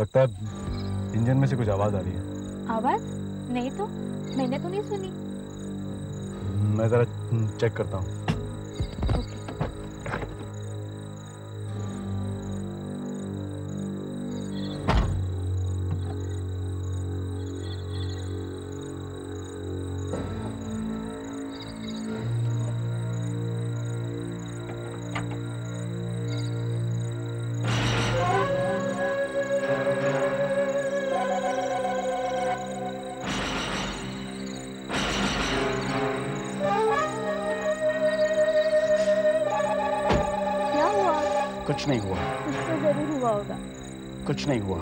लगता है इंजन में से कुछ आवाज आ रही है। आवाज? नहीं तो, मैंने तो नहीं सुनी। मैं जरा चेक करता हूँ। कुछ नहीं हुआ। कुछ तो जरूर हुआ होगा। कुछ नहीं हुआ।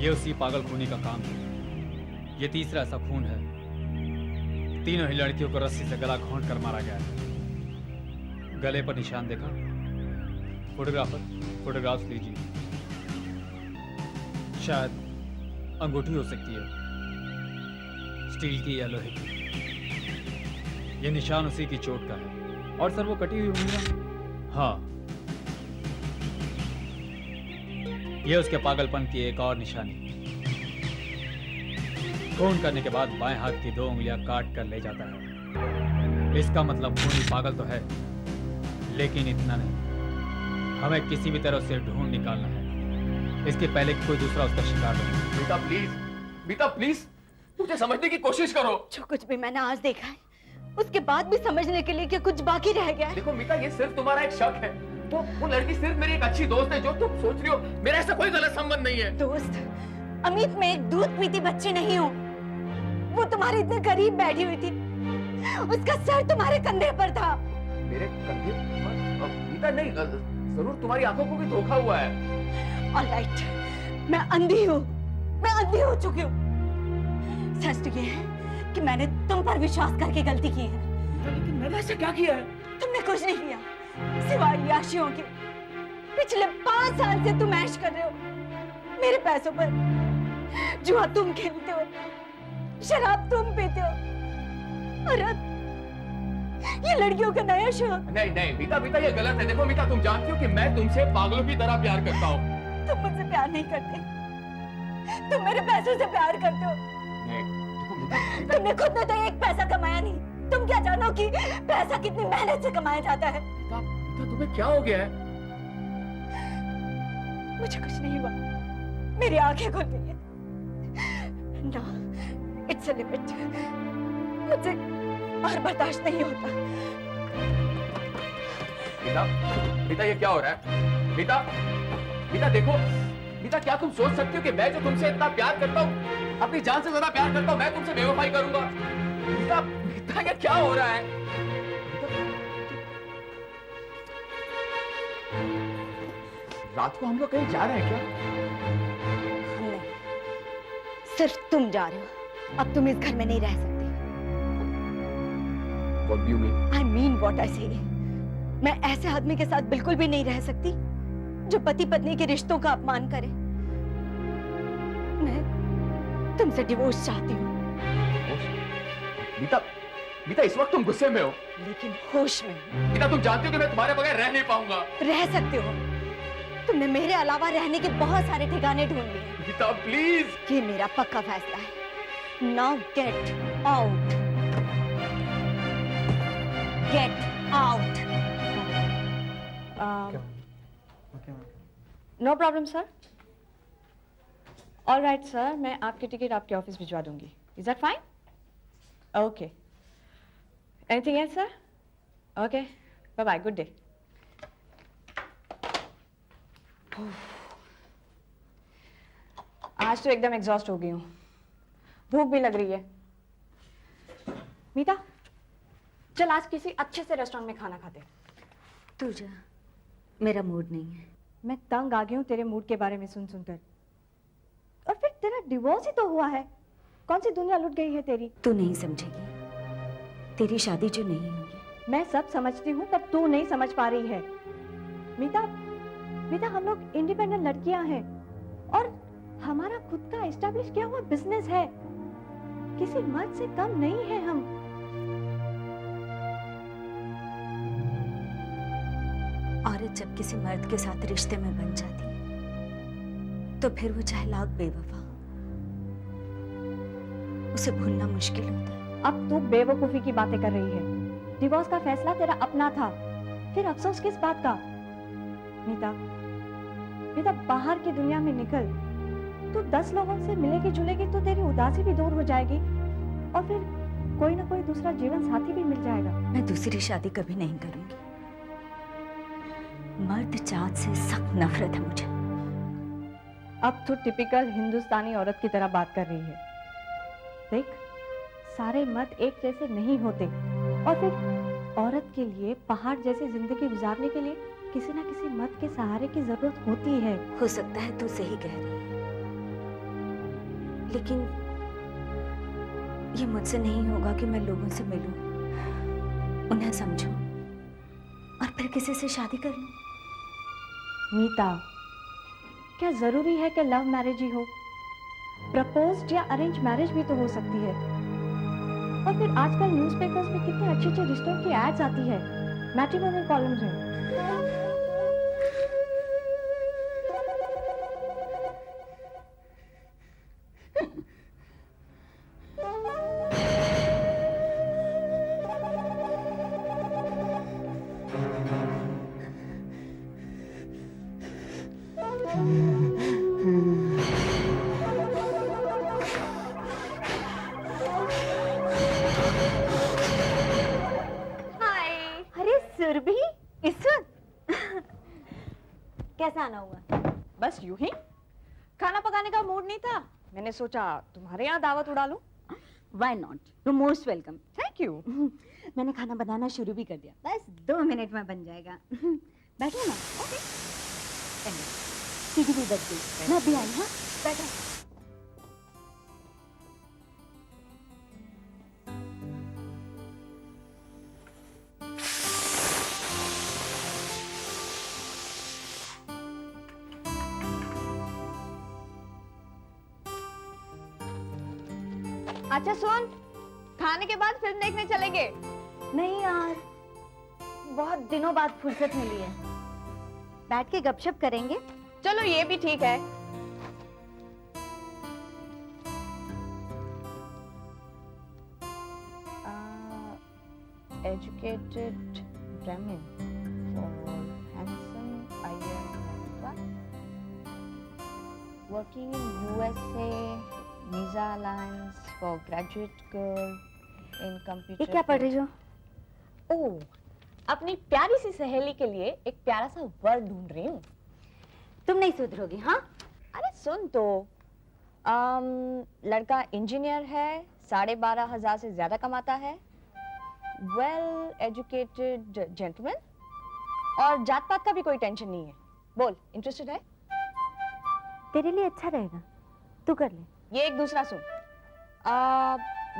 ये उसी पागल खूनी का काम है। ये तीसरा ऐसा खून है। तीनों ही लड़कियों को रस्सी से गला घोंट कर मारा गया है। गले पर निशान देखा? फोटोग्राफर, फोटोग्राफ्स लीजिए। शायद अंगूठी हो सकती है, स्टील की या लोहे की। ये निशान उसी की चोट का है। और सर वो कटी हुई उंगलियां? हाँ, ये उसके पागलपन की एक और निशानी। खून करने के बाद बाएं हाथ की 2 उंगलियां काट कर ले जाता है। इसका मतलब खूनी पागल तो है, लेकिन इतना नहीं। हमें किसी भी तरह से ढूंढ निकालना है, इसके पहले कि कोई दूसरा उसका शिकार बने। मीता प्लीज, मीता प्लीज, मुझे समझने की कोशिश करो। जो कुछ भी मैंने आज देखा है, उसके बाद भी समझने के लिए क्या कुछ बाकी रह गया है? देखो मीता, ये सिर्फ तुम्हारा एक शक है। वो लड़की सिर्फ मेरी एक अच्छी दोस्त है। जो तुम सोच रही हो, मेरा ऐसा कोई गलत संबंध नहीं है। दोस्त? अमित, मैं एक दूध पीती बच्ची नहीं हूँ। वो तुम्हारे इतने करीब बैठी हुई थी, उसका सर तुम्हारे कंधे पर था। मेरे कंधे? मीता नहीं, जरूर तुम्हारी आंखों को भी धोखा हुआ है। ऑलराइट, मैं अंधी हूँ, मैं अंधी हो चुकी हूँ। सच तो ये है कि मैंने तुम पर विश्वास करके गलती की है। लेकिन मैंने ऐसा क्या किया है? तुमने कुछ नहीं किया, सिवाय याशियों के। पिछले 5 साल से तुम ऐश कर रहे हो मेरे पैसों पर। जुआ तुम खेलते हो, शराब तुम पीते हो, और अब ये लड़कियों का नया शौक। नहीं नहीं मीता, मीता ये गलत है। देखो मीता, तुम जानती हो कि मैं तुमसे पागलों की तरह प्यार करता हूँ। तुम मुझसे प्यार नहीं करते, तुम मेरे पैसों से प्यार करते हो। नहीं, देखो मीता, तुमने खुद ने तो एक पैसा कमाया नहीं। तुम क्या जानो कि पैसा कितनी मेहनत से कमाया जाता है? मीता, तुम्हें क्या हो गया है? मुझे कुछ नहीं हुआ, मेरी आंखें खुल गई है। No, it's a limit. मुझे और बर्दाश्त नहीं होता। मीता, मीता ये क्या हो रहा है? मीता, मीता देखो, मीता क्या तुम सोच सकती हो कि मैं जो तुमसे इतना प्यार करता हूँ, अपनी जान से ज्यादा प्यार करता हूँ, मैं तुमसे बेवफाई करूंगा? मीता, मीता ये क्या हो रहा है? रात को हम लोग कहीं जा रहे हैं क्या? नहीं, सिर्फ तुम जा रहे हो। अब तुम इस घर में नहीं रह सकते। What do you mean? I mean what I say. मैं ऐसे आदमी के साथ बिल्कुल भी नहीं रह सकती जो पति पत्नी के रिश्तों का अपमान करे। मैं तुमसे डिवोर्स चाहती हूँ। मीता, मीता इस वक्त तुम गुस्से में हो, लेकिन होश में हूँ। मीता तुम जानती हो कि मैं तुम्हारे बगैर रह नहीं पाऊंगा। रह सकते हो, तुमने मेरे अलावा रहने के बहुत सारे ठिकाने ढूंढ लिए। मीता प्लीज। ये मेरा पक्का फैसला है। Now get out. Get out. No problem sir. All right sir, मैं आपकी टिकट आपके ऑफिस भिजवा दूंगी। Is that fine? Okay. Anything else sir? Okay, bye bye, good day. आज तो एकदम एग्जॉस्ट हो गई हूँ, भूख भी लग रही है। मीता, चल आज किसी अच्छे से रेस्टोरेंट में खाना खाते। तू जा, मेरा मूड नहीं है। मैं तंग आ गई हूँ तेरे मूड के बारे में सुन सुनकर। और फिर तेरा डिवोर्स ही तो हुआ है, कौन सी दुनिया लुट गई है तेरी? तू नहीं समझेगी, तेरी शादी जो नहीं होगी। मैं सब समझती हूँ, पर तू नहीं समझ पा रही है। मीता, मीता हम लोग इंडिपेंडेंट लड़कियां हैं और हमारा खुद का एस्टैब्लिश किया हुआ बिजनेस है। किसी मर्द से कम नहीं है हम। औरत जब किसी मर्द के साथ रिश्ते में बन जाती है तो फिर वो चाहे लाख बेवफा हो, उसे भूलना मुश्किल होता है। अब तू बेवकूफी की बातें कर रही है। डिवोर्स का फैसला तेरा अपना था, फिर अफसोस किस बात का? मीता, मीता बाहर की दुनिया में निकल। तू 10 लोगों से मिलेगी जुलेगी तो तेरी उदासी भी दूर हो जाएगी और फिर कोई ना कोई दूसरा जीवन साथी भी मिल जाएगा। मैं दूसरी शादी कभी नहीं करूंगी। मर्द जात से सख्त नफरत है मुझे। अब तो टिपिकल हिंदुस्तानी औरत की तरह बात कर रही है। देख, सारे मर्द एक जैसे नहीं होते और फिर औरत के लिए पहाड़ जैसी जिंदगी गुजारने के लिए किसी ना किसी मर्द के सहारे की जरूरत होती है। हो सकता है तू सही कह रही है, लेकिन ये मुझसे नहीं होगा कि मैं लोगों से मिलूं, उन्हें समझूं और फिर किसी से शादी कर लूं। मीता, क्या जरूरी है कि लव मैरिज ही हो? प्रपोज्ड या अरेंज मैरिज भी तो हो सकती है। और फिर आजकल न्यूज़पेपर्स में कितने अच्छे अच्छे रिश्तों की एड्स आती है, मैट्रिमोनियल कॉलम्स में। अरे सुरभि, इस वक्त कैसा आना हुआ? बस यूं ही। खाना पकाने का मूड नहीं था, मैंने सोचा तुम्हारे यहाँ दावत उड़ा लूं। Why not? You're most welcome. Thank you. मैंने खाना बनाना शुरू भी कर दिया, बस 2 मिनट में बन जाएगा। बैठो ना। ओके। सीढ़ी भी बच गई, मैं भी आई। हाँ, बैठो। अच्छा सुन, खाने के बाद फिल्म देखने चलेंगे। नहीं यार, बहुत दिनों बाद फुर्सत मिली है, बैठ के गपशप करेंगे। चलो ये भी ठीक है। Educated Brahmin for handsome Iyer, working in USA, visa allowance for graduate girl in computer. ये क्या पढ़ रही हो? ओह, अपनी प्यारी सी सहेली के लिए एक प्यारा सा वर्ड ढूंढ रही हूँ। तुम नहीं सुधरोगी। हाँ, अरे सुन तो, लड़का इंजीनियर है, 12,500 से ज्यादा कमाता है, वेल एजुकेटेड जेंटलमैन, और जात पात का भी कोई टेंशन नहीं है। बोल, इंटरेस्टेड है? तेरे लिए अच्छा रहेगा, तू कर ले। ये एक दूसरा सुन।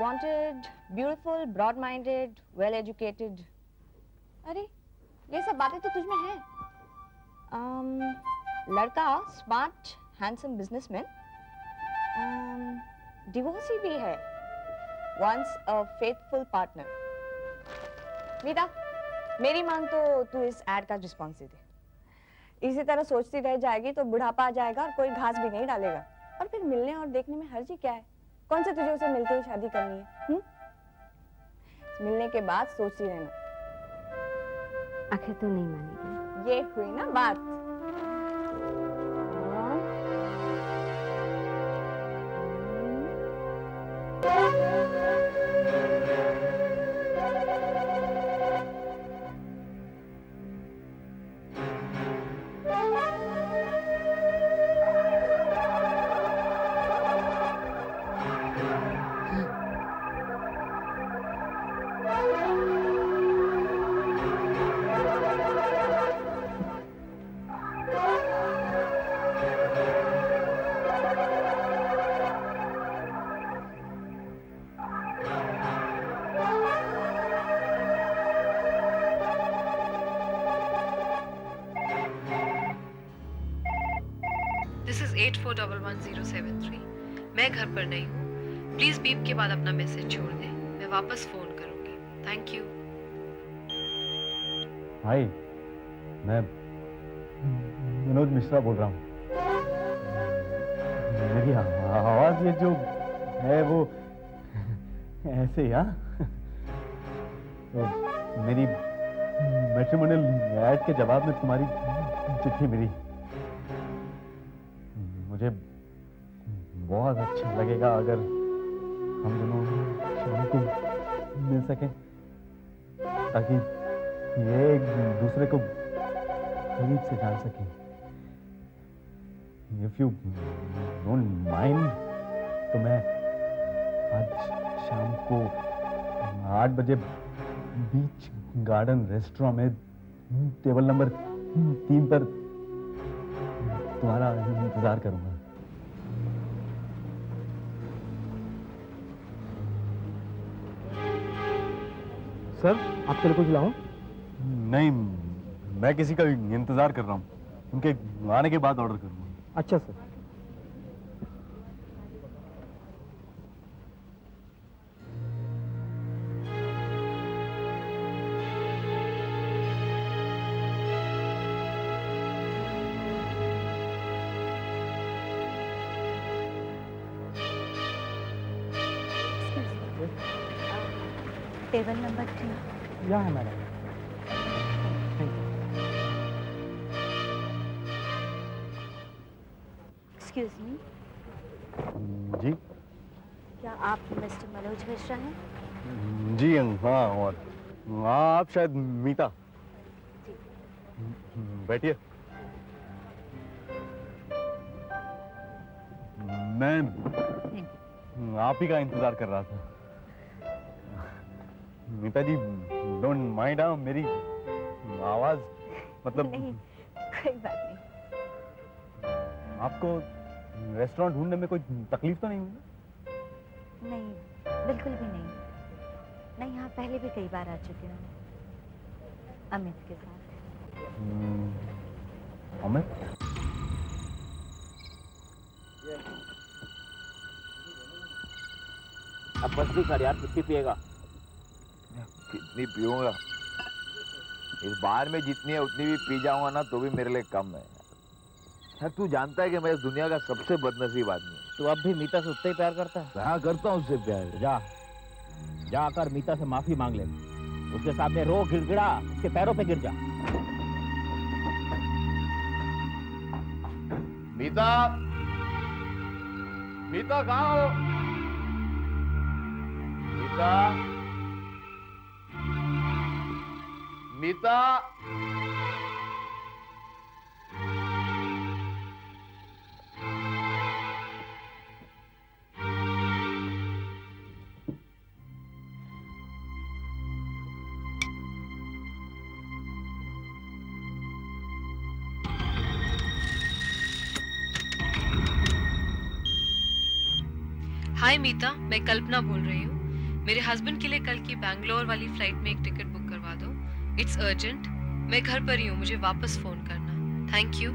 Wanted, beautiful, broad minded, well educated. अरे ये सब बातें तो तुझ में है। लड़का स्मार्ट, हैंडसम बिजनेसमैन, डिवोर्सी भी है, वंस अ फेथफुल पार्टनर। मीता, मेरी मान तो तू इस एड का रिस्पॉन्स दे दे। इसी तरह सोचती रह जाएगी तो बुढ़ापा आ जाएगा और कोई घास भी नहीं डालेगा। और फिर मिलने और देखने में हर्ज ही क्या है? कौन से तुझे उसे मिलते ही शादी करनी है? मिलने के बाद सोचती रहना। आखिर तू नहीं मानेगी। ये हुई ना बात। This is 84111073। मैं घर पर नहीं हूँ, प्लीज बीप के बाद अपना मैसेज छोड़ दें, मैं वापस फोन करूंगी। Thank you. भाई, मैं विनोद मिश्रा बोल रहा हूँ। मेरी आवाज ये जो है वो ऐसे ही, हाँ? तो मेरी मैट्रिमोनियल ऐड के जवाब में तुम्हारी चिट्ठी मिली। मुझे बहुत अच्छा लगेगा अगर हम दोनों शाम को मिल सकें, ताकि ये एक दूसरे को करीब से जान सकें। If you don't mind, तो मैं आज शाम को 8 बजे बीच गार्डन रेस्टोरेंट में टेबल नंबर 3 पर तुम्हारा इंतजार करूंगा। सर, आपके लिए कुछ लाऊं? नहीं, मैं किसी का इंतजार कर रहा हूँ। उनके आने के बाद ऑर्डर करूंगा। अच्छा सर। Table number 3। यहाँ है मैडम। एक्सक्यूज मी, जी क्या आप मिस्टर मनोज मिश्रा हैं? जी हाँ, और हाँ, आप शायद मीता। बैठिए। मैं आप ही का इंतजार कर रहा था। मीता जी, डोंट माइंड, मेरी आवाज मतलब नहीं, कोई बात नहीं। आपको रेस्टोरेंट ढूंढने में कोई तकलीफ तो नहीं हुई? नहीं, बिल्कुल भी नहीं। मैं यहाँ पहले भी कई बार आ चुकी हूँ अमित के साथ। अमित? अब बस भी कर यार, कितनी पिएगा? कितनी पीऊंगा? इस बार में जितनी है उतनी भी पी जाऊंगा ना तो भी मेरे लिए कम है। यार तू जानता है कि मैं इस दुनिया का सबसे बदनसीब आदमी हूँ। तू अब भी मीता से उतना ही प्यार करता है? हाँ, करता हूँ उससे प्यार। जाकर मीता से माफी मांग ले, उसके सामने रो, गिड़गिड़ा, उसके पैरों पे गिर जा। मीता, मीता कहाँ हो? मीता, मीता, हाय मीता, मैं कल्पना बोल रही हूँ। मेरे हस्बैंड के लिए कल की बैंगलोर वाली फ्लाइट में एक टिकट बुक करवा दो। It's urgent. मैं घर पर ही हूँ, मुझे वापस फोन करना। Thank you.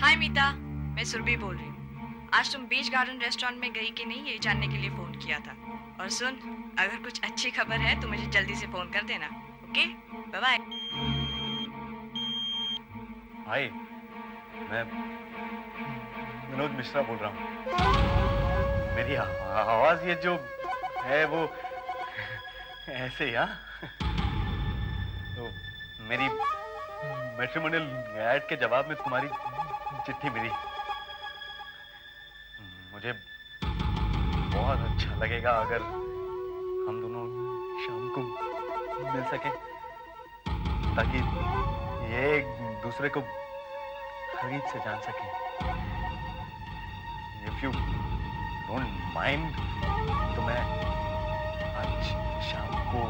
हाय मीता, मैं सुरभि बोल रही हूँ। आज तुम बीच गार्डन रेस्टोरेंट में गई कि नहीं ये जानने के लिए फोन किया था। और सुन, अगर कुछ अच्छी खबर है तो मुझे जल्दी से फोन कर देना। Okay, bye bye. हाय, मैं विनोद मिश्रा बोल रहा हूँ। मेरी आवाज ये जो है वो ऐसे ही, हाँ? तो मेरी मैट्रिमोनियल ऐड के जवाब में तुम्हारी चिट्ठी मिली। मुझे बहुत अच्छा लगेगा अगर हम दोनों शाम को मिल सके, ताकि ये एक दूसरे को करीब से जान सके। If you don't mind, तो मैं आज शाम को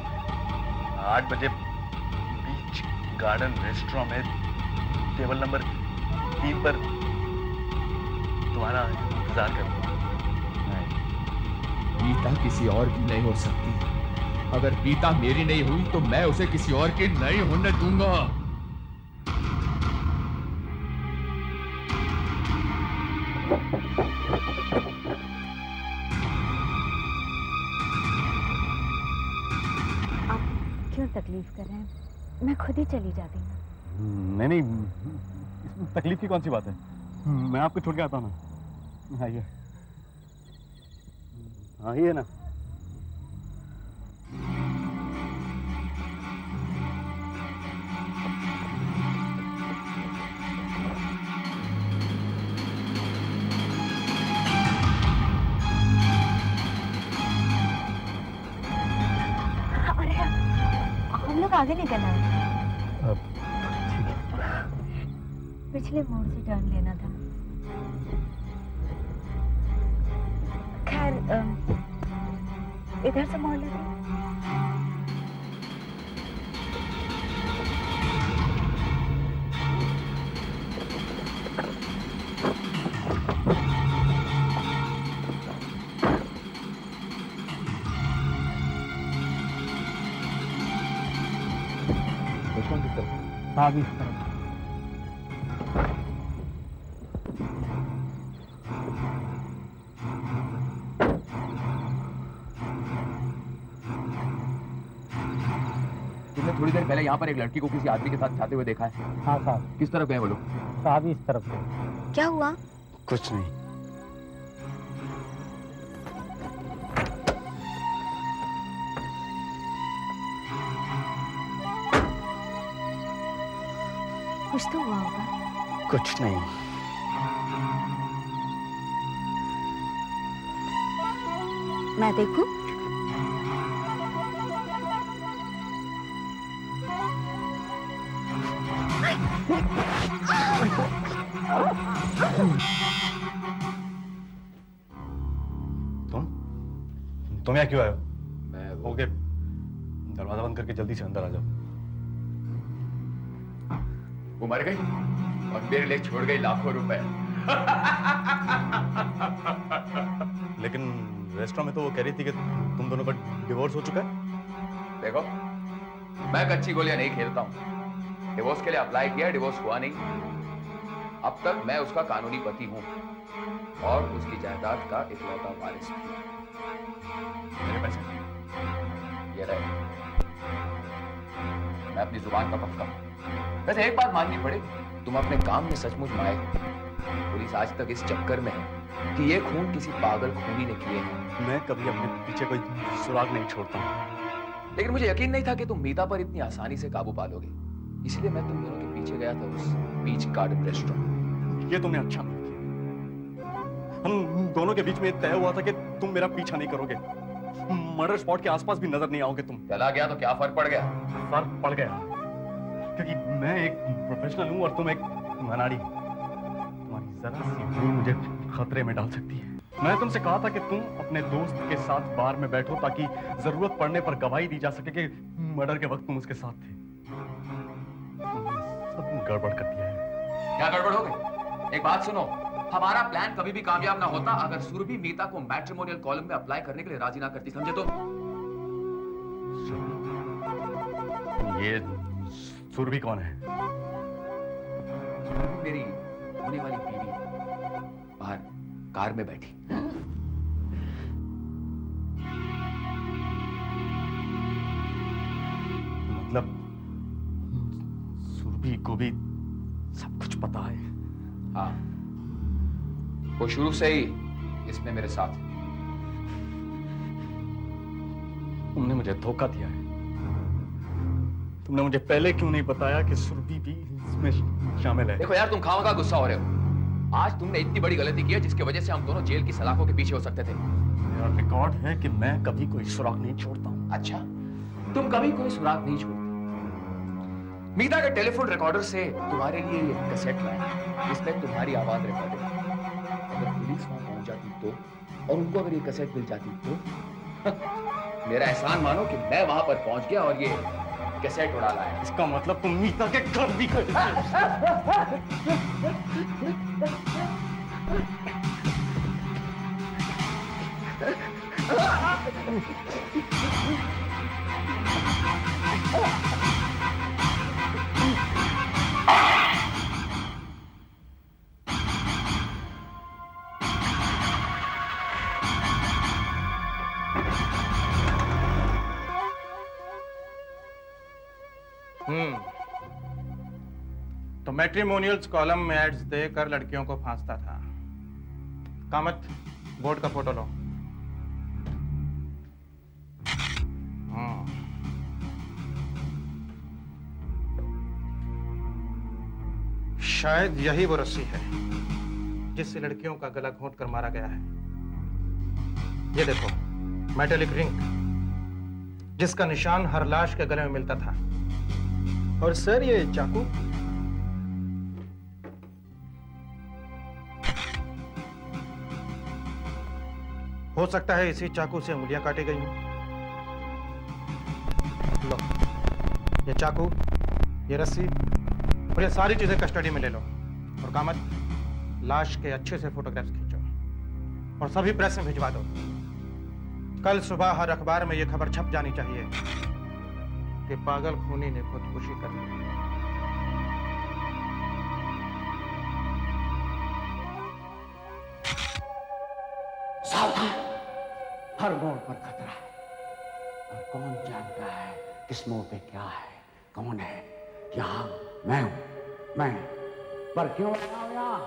8 बजे बीच गार्डन रेस्टोरेंट में टेबल नंबर 3 पर तुम्हारा इंतजार करूंगा। पीता किसी और की नहीं हो सकती। अगर पीता मेरी नहीं हुई तो मैं उसे किसी और की नहीं होने दूंगा। आप क्यों तकलीफ कर रहे हैं? मैं खुद ही चली जाती हूँ। नहीं नहीं, इसमें तकलीफ की कौन सी बात है? मैं आपको छोड़ के आता हूँ ना। आइए आइए ना। अरे हम लोग आगे निकल आए। पिछले मोड़ से टर्न लेना था। खैर इधर से मोड़ लेते हैं। साहब इस तरफ। तुमने थोड़ी देर पहले यहाँ पर एक लड़की को किसी आदमी के साथ जाते हुए देखा है? हाँ साहब। किस तरफ गए वो लोग? साहब इस तरफ से। क्या हुआ? कुछ नहीं। कुछ तो हुआ होगा। कुछ नहीं। मैं देखूं? तुम यहाँ क्यों आए हो? मैं ओके, दरवाजा बंद करके जल्दी से अंदर आ जाओ। वो मर गई और मेरे लिए छोड़ गई लाखों रुपए। लेकिन रेस्टोरेंट में तो वो कह रही थी कि तुम दोनों का डिवोर्स हो चुका है। देखो, मैं कच्ची गोलियां नहीं खेलता हूं। डिवोर्स के लिए अप्लाई किया, डिवोर्स हुआ नहीं। अब तक मैं उसका कानूनी पति हूं और उसकी जायदाद का इकलौता वारिस भी। मेरे पैसे ये रहे। मैं अपनी जुबान का पक्का हूं। वैसे एक बात माननी पड़े, तुम अपने काम में सचमुच माहिर हो। पुलिस आज तक इस चक्कर में है कि ये खून किसी पागल खूनी ने किए हैं। मैं कभी अपने पीछे कोई सुराग नहीं छोड़ता हूँ। लेकिन मुझे यकीन नहीं था कि तुम मीता पर इतनी आसानी से काबू पालोगे, इसलिए मैं तुम दोनों के पीछे गया था उस बीच गार्डन रेस्टोरेंट। ये तुमने अच्छा नहीं किया। हम दोनों के बीच में तय हुआ था कि तुम मेरा पीछा नहीं करोगे, मर्डर स्पॉट के आसपास भी नजर नहीं आओगे तुम। चला गया तो क्या फर्क पड़ गया? फर्क पड़ गया क्योंकि मैं एक प्रोफेशनल हूँ और तुम एक अनाड़ी। तुम्हारी जरा सी भूल मुझे खतरे में डाल सकती है। मैं तुमसे कहा था कि तुम अपने दोस्त के साथ बार में बैठो ताकि जरूरत पड़ने पर गवाही दी जा सके कि मर्डर के वक्त तुम उसके साथ थे। तुमने सब गड़बड़ कर दिया है। क्या गड़बड़ हो गई? एक बात सुनो, हमारा प्लान कभी भी कामयाब ना होता अगर सुरभि मीता को मैट्रिमोनियल कॉलम में अप्लाई करने के लिए राजी ना करती, समझे? तो ये सुरभि कौन है? सुरभि मेरी होने वाली बीवी बाहर कार में बैठी। मतलब सुरभि को भी सब कुछ पता है? हाँ, वो शुरू से ही इसमें मेरे साथ है। तुमने मुझे धोखा दिया है। तुमने मुझे पहले क्यों नहीं बताया कि सुरभि भी इसमें शामिल है? देखो यार, तुम खामखा गुस्सा हो रहे हो। आज तुमने इतनी बड़ी गलती की है जिसकी वजह से हम दोनों जेल की सलाखों के पीछे हो सकते थे। मेरा रिकॉर्ड है कि मैं कभी कोई सुराग नहीं छोड़ता हूँ। अच्छा, तुम कभी कोई सुराग नहीं छोड़ते। मीता के टेलीफोन रिकॉर्डर से तुम्हारे लिए ये कैसेट लाया, इसमें तुम्हारी आवाज रिकॉर्डेड। अगर पुलिस वहां पहुंच जाती तो, और उनको अगर ये कैसेट मिल जाती तो मेरा एहसान मानो कि मैं वहां पर पहुंच गया और ये कैसेट उड़ा लाया। इसका मतलब तुम मीता के घर भी गए। मैट्रिमोनियल्स कॉलम में एड्स देकर लड़कियों को फांसता था। कामत, बोर्ड का फोटो लो। शायद यही वो रस्सी है जिससे लड़कियों का गला घोंट कर मारा गया है। ये देखो, मेटेलिक रिंग, जिसका निशान हर लाश के गले में मिलता था। और सर ये चाकू, हो सकता है इसी चाकू से उंगलियां काटी गई हों। लो, ये चाकू, ये रस्सी और ये सारी चीजें कस्टडी में ले लो। और कामत, लाश के अच्छे से फोटोग्राफ्स खींचो और सभी प्रेस में भिजवा दो। कल सुबह हर अखबार में ये खबर छप जानी चाहिए कि पागल खूनी ने खुदकुशी कर ली। सावधान, हर मोड़ पर खतरा है और कौन जानता है किस मोड़ पे क्या है, कौन है। यहाँ मैं हूं, मैं, पर क्यों आया हूं यहाँ?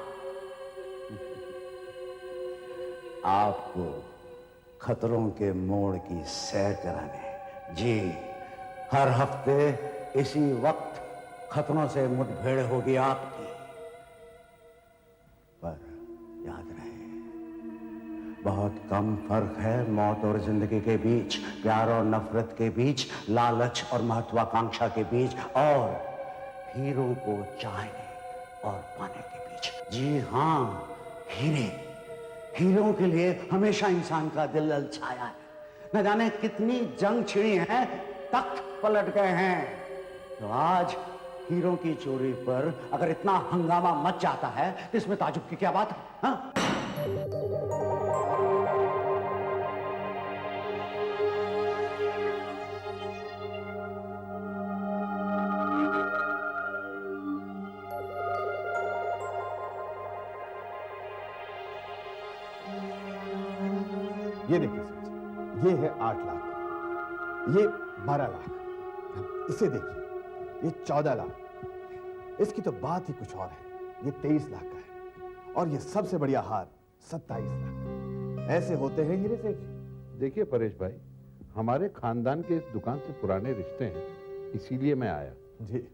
आपको खतरों के मोड़ की सैर कराने। जी, हर हफ्ते इसी वक्त खतरों से मुठभेड़ होगी आपकी। पर याद रहे, बहुत कम फर्क है मौत और जिंदगी के बीच, प्यार और नफरत के बीच, लालच और महत्वाकांक्षा के बीच, और हीरों को चाहने और पाने के बीच। जी हाँ, हीरे, हीरों के लिए हमेशा इंसान का दिल ललचाया है। न जाने कितनी जंग छिड़ी है, तख्त पलट गए हैं। तो आज हीरों की चोरी पर अगर इतना हंगामा मच जाता है तो इसमें ताजुब की क्या बात है? हाँ? ये देखिए सर, ये है 8 लाख, ये 12 लाख, इसे देखिए, ये 14 लाख, इसकी तो बात ही कुछ और है, ये 23 लाख का है, और ये सबसे बढ़िया हार 27 लाख। ऐसे होते हैं हीरे सेठ। देखिए परेश भाई, हमारे खानदान के इस दुकान से पुराने रिश्ते हैं, इसीलिए मैं आया। जी,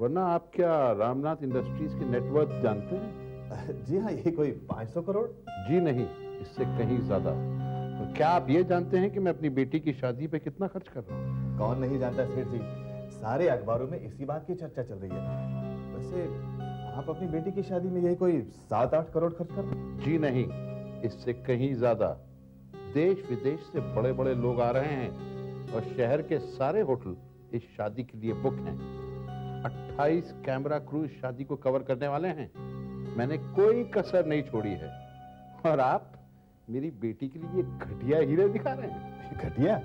वरना आप क्या रामनाथ इंडस्ट्रीज की नेटवर्थ जानते हैं? जी हाँ, ये कोई 500 करोड़? जी नहीं, इससे कहीं ज्यादा। तो क्या आप ये जानते हैं कि मैं अपनी बेटी की शादी पे कितना खर्च कर रहा हूँ? कौन नहीं जानता सेठ जी, सारे अखबारों में इसी बात की चर्चा चल रही है। वैसे आप अपनी बेटी की शादी में यही कोई 7-8 करोड़ खर्च कर रहे हैं? जी नहीं, इससे कहीं ज्यादा। देश विदेश से बड़े बड़े लोग आ रहे हैं और शहर के सारे होटल इस शादी के लिए बुक हैं। 28 कैमरा क्रू इस शादी को कवर करने वाले हैं। मैंने कोई कसर नहीं छोड़ी है। और आप मेरी बेटी के लिए घटिया हीरे दिखा रहे हैं। घटिया?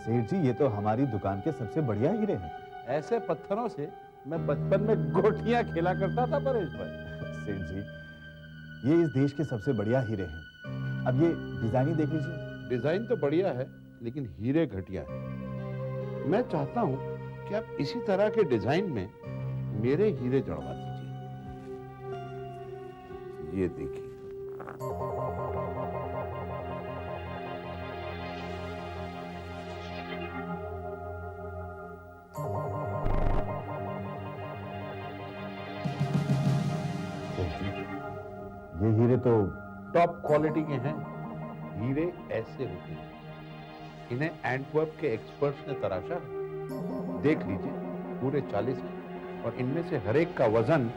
सेठ जी, ये तो हमारी दुकान के सबसे बढ़िया हीरे हैं। ऐसे पत्थरों से मैं बचपन में गोटियां खेला करता था परेश भाई। सेठ जी, ये इस देश के सबसे बढ़िया हीरे हैं। अब ये डिजाइन ही देख लीजिए। डिजाइन तो बढ़िया है, लेकिन हीरे घटिया है। मैं चाहता हूं कि आप इसी तरह के डिजाइन में मेरे हीरे जड़वा दीजिए। ये देखिए। ये हीरे तो टॉप क्वालिटी के हैं। हीरे ऐसे होते हैं, इन्हें एंटवर्प के एक्सपर्ट्स ने तराशा है। देख लीजिए, पूरे 40 हैं और इनमें से हर एक का वजन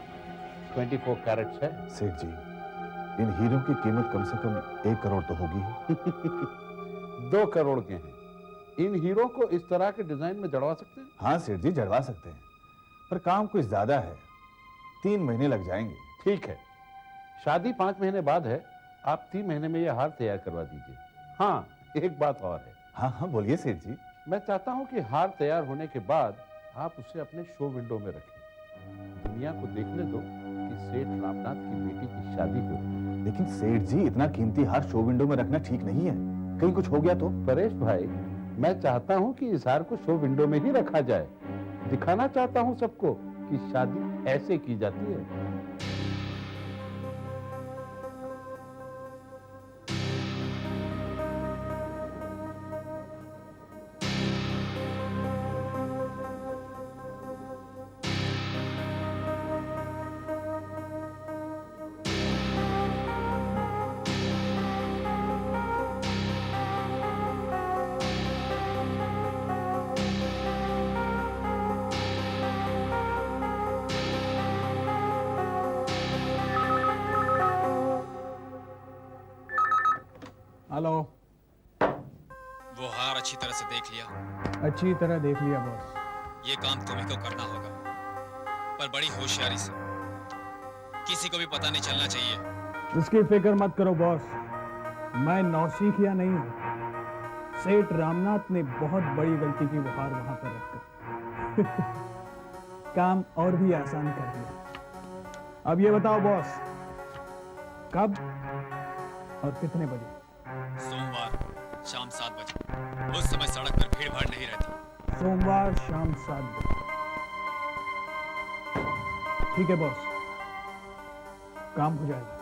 24 कैरेट्स है। सेठ जी, इन हीरों की कीमत कम से कम 1 करोड़ तो होगी ही। 2 करोड़ के हैं। इन हीरों को इस तरह के डिजाइन में जड़वा सकते हैं? हाँ सेठ जी, जड़वा सकते हैं, पर काम कुछ ज्यादा है। 3 महीने लग जाएंगे। ठीक है, शादी 5 महीने बाद है। आप 3 महीने में यह हार तैयार करवा दीजिए। हाँ, एक बात और है। हाँ हाँ, बोलिए सेठ जी। मैं चाहता हूं कि हार तैयार होने के बाद आप उसे अपने शो विंडो में रखें। दुनिया को देखने दो कि सेठ रामनाथ की बेटी की शादी हो। लेकिन सेठ जी, इतना कीमती हार शो विंडो में रखना ठीक नहीं है। कहीं कुछ हो गया तो? परेश भाई, मैं चाहता हूं कि इस हार को शो विंडो में ही रखा जाए। दिखाना चाहता हूं सबको कि शादी ऐसे की जाती है। हेलो। वो हार अच्छी तरह से देख लिया? अच्छी तरह देख लिया बॉस। ये काम तुम्ही को करना होगा, पर बड़ी होशियारी से। किसी को भी पता नहीं चलना चाहिए। उसकी फिक्र मत करो बॉस, मैं नौसिखिया नहीं हूँ। सेठ रामनाथ ने बहुत बड़ी गलती की वो हार वहां पर रखकर काम और भी आसान कर दिया। अब ये बताओ बॉस, कब और कितने बजे? सोमवार शाम 7 बजे। उस समय सड़क पर भीड़ भाड़ नहीं रहती। सोमवार शाम 7 बजे। ठीक है बॉस, काम हो जाएगा।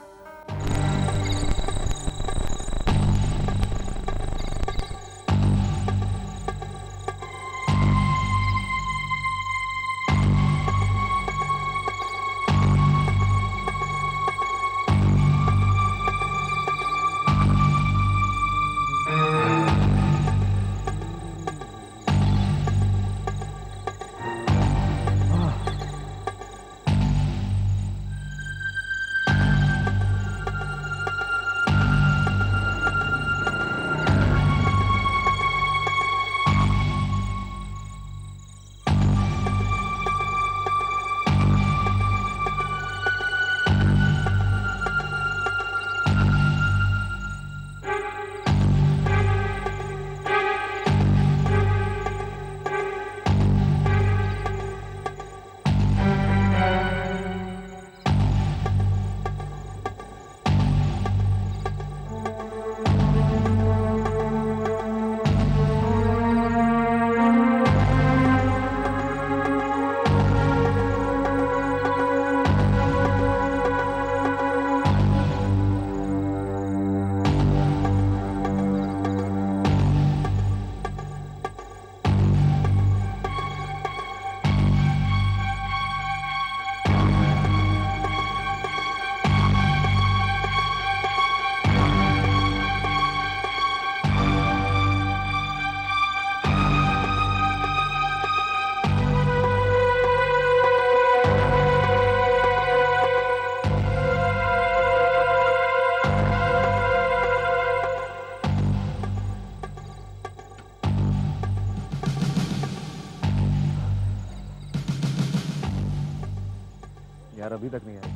यार अभी तक नहीं आए,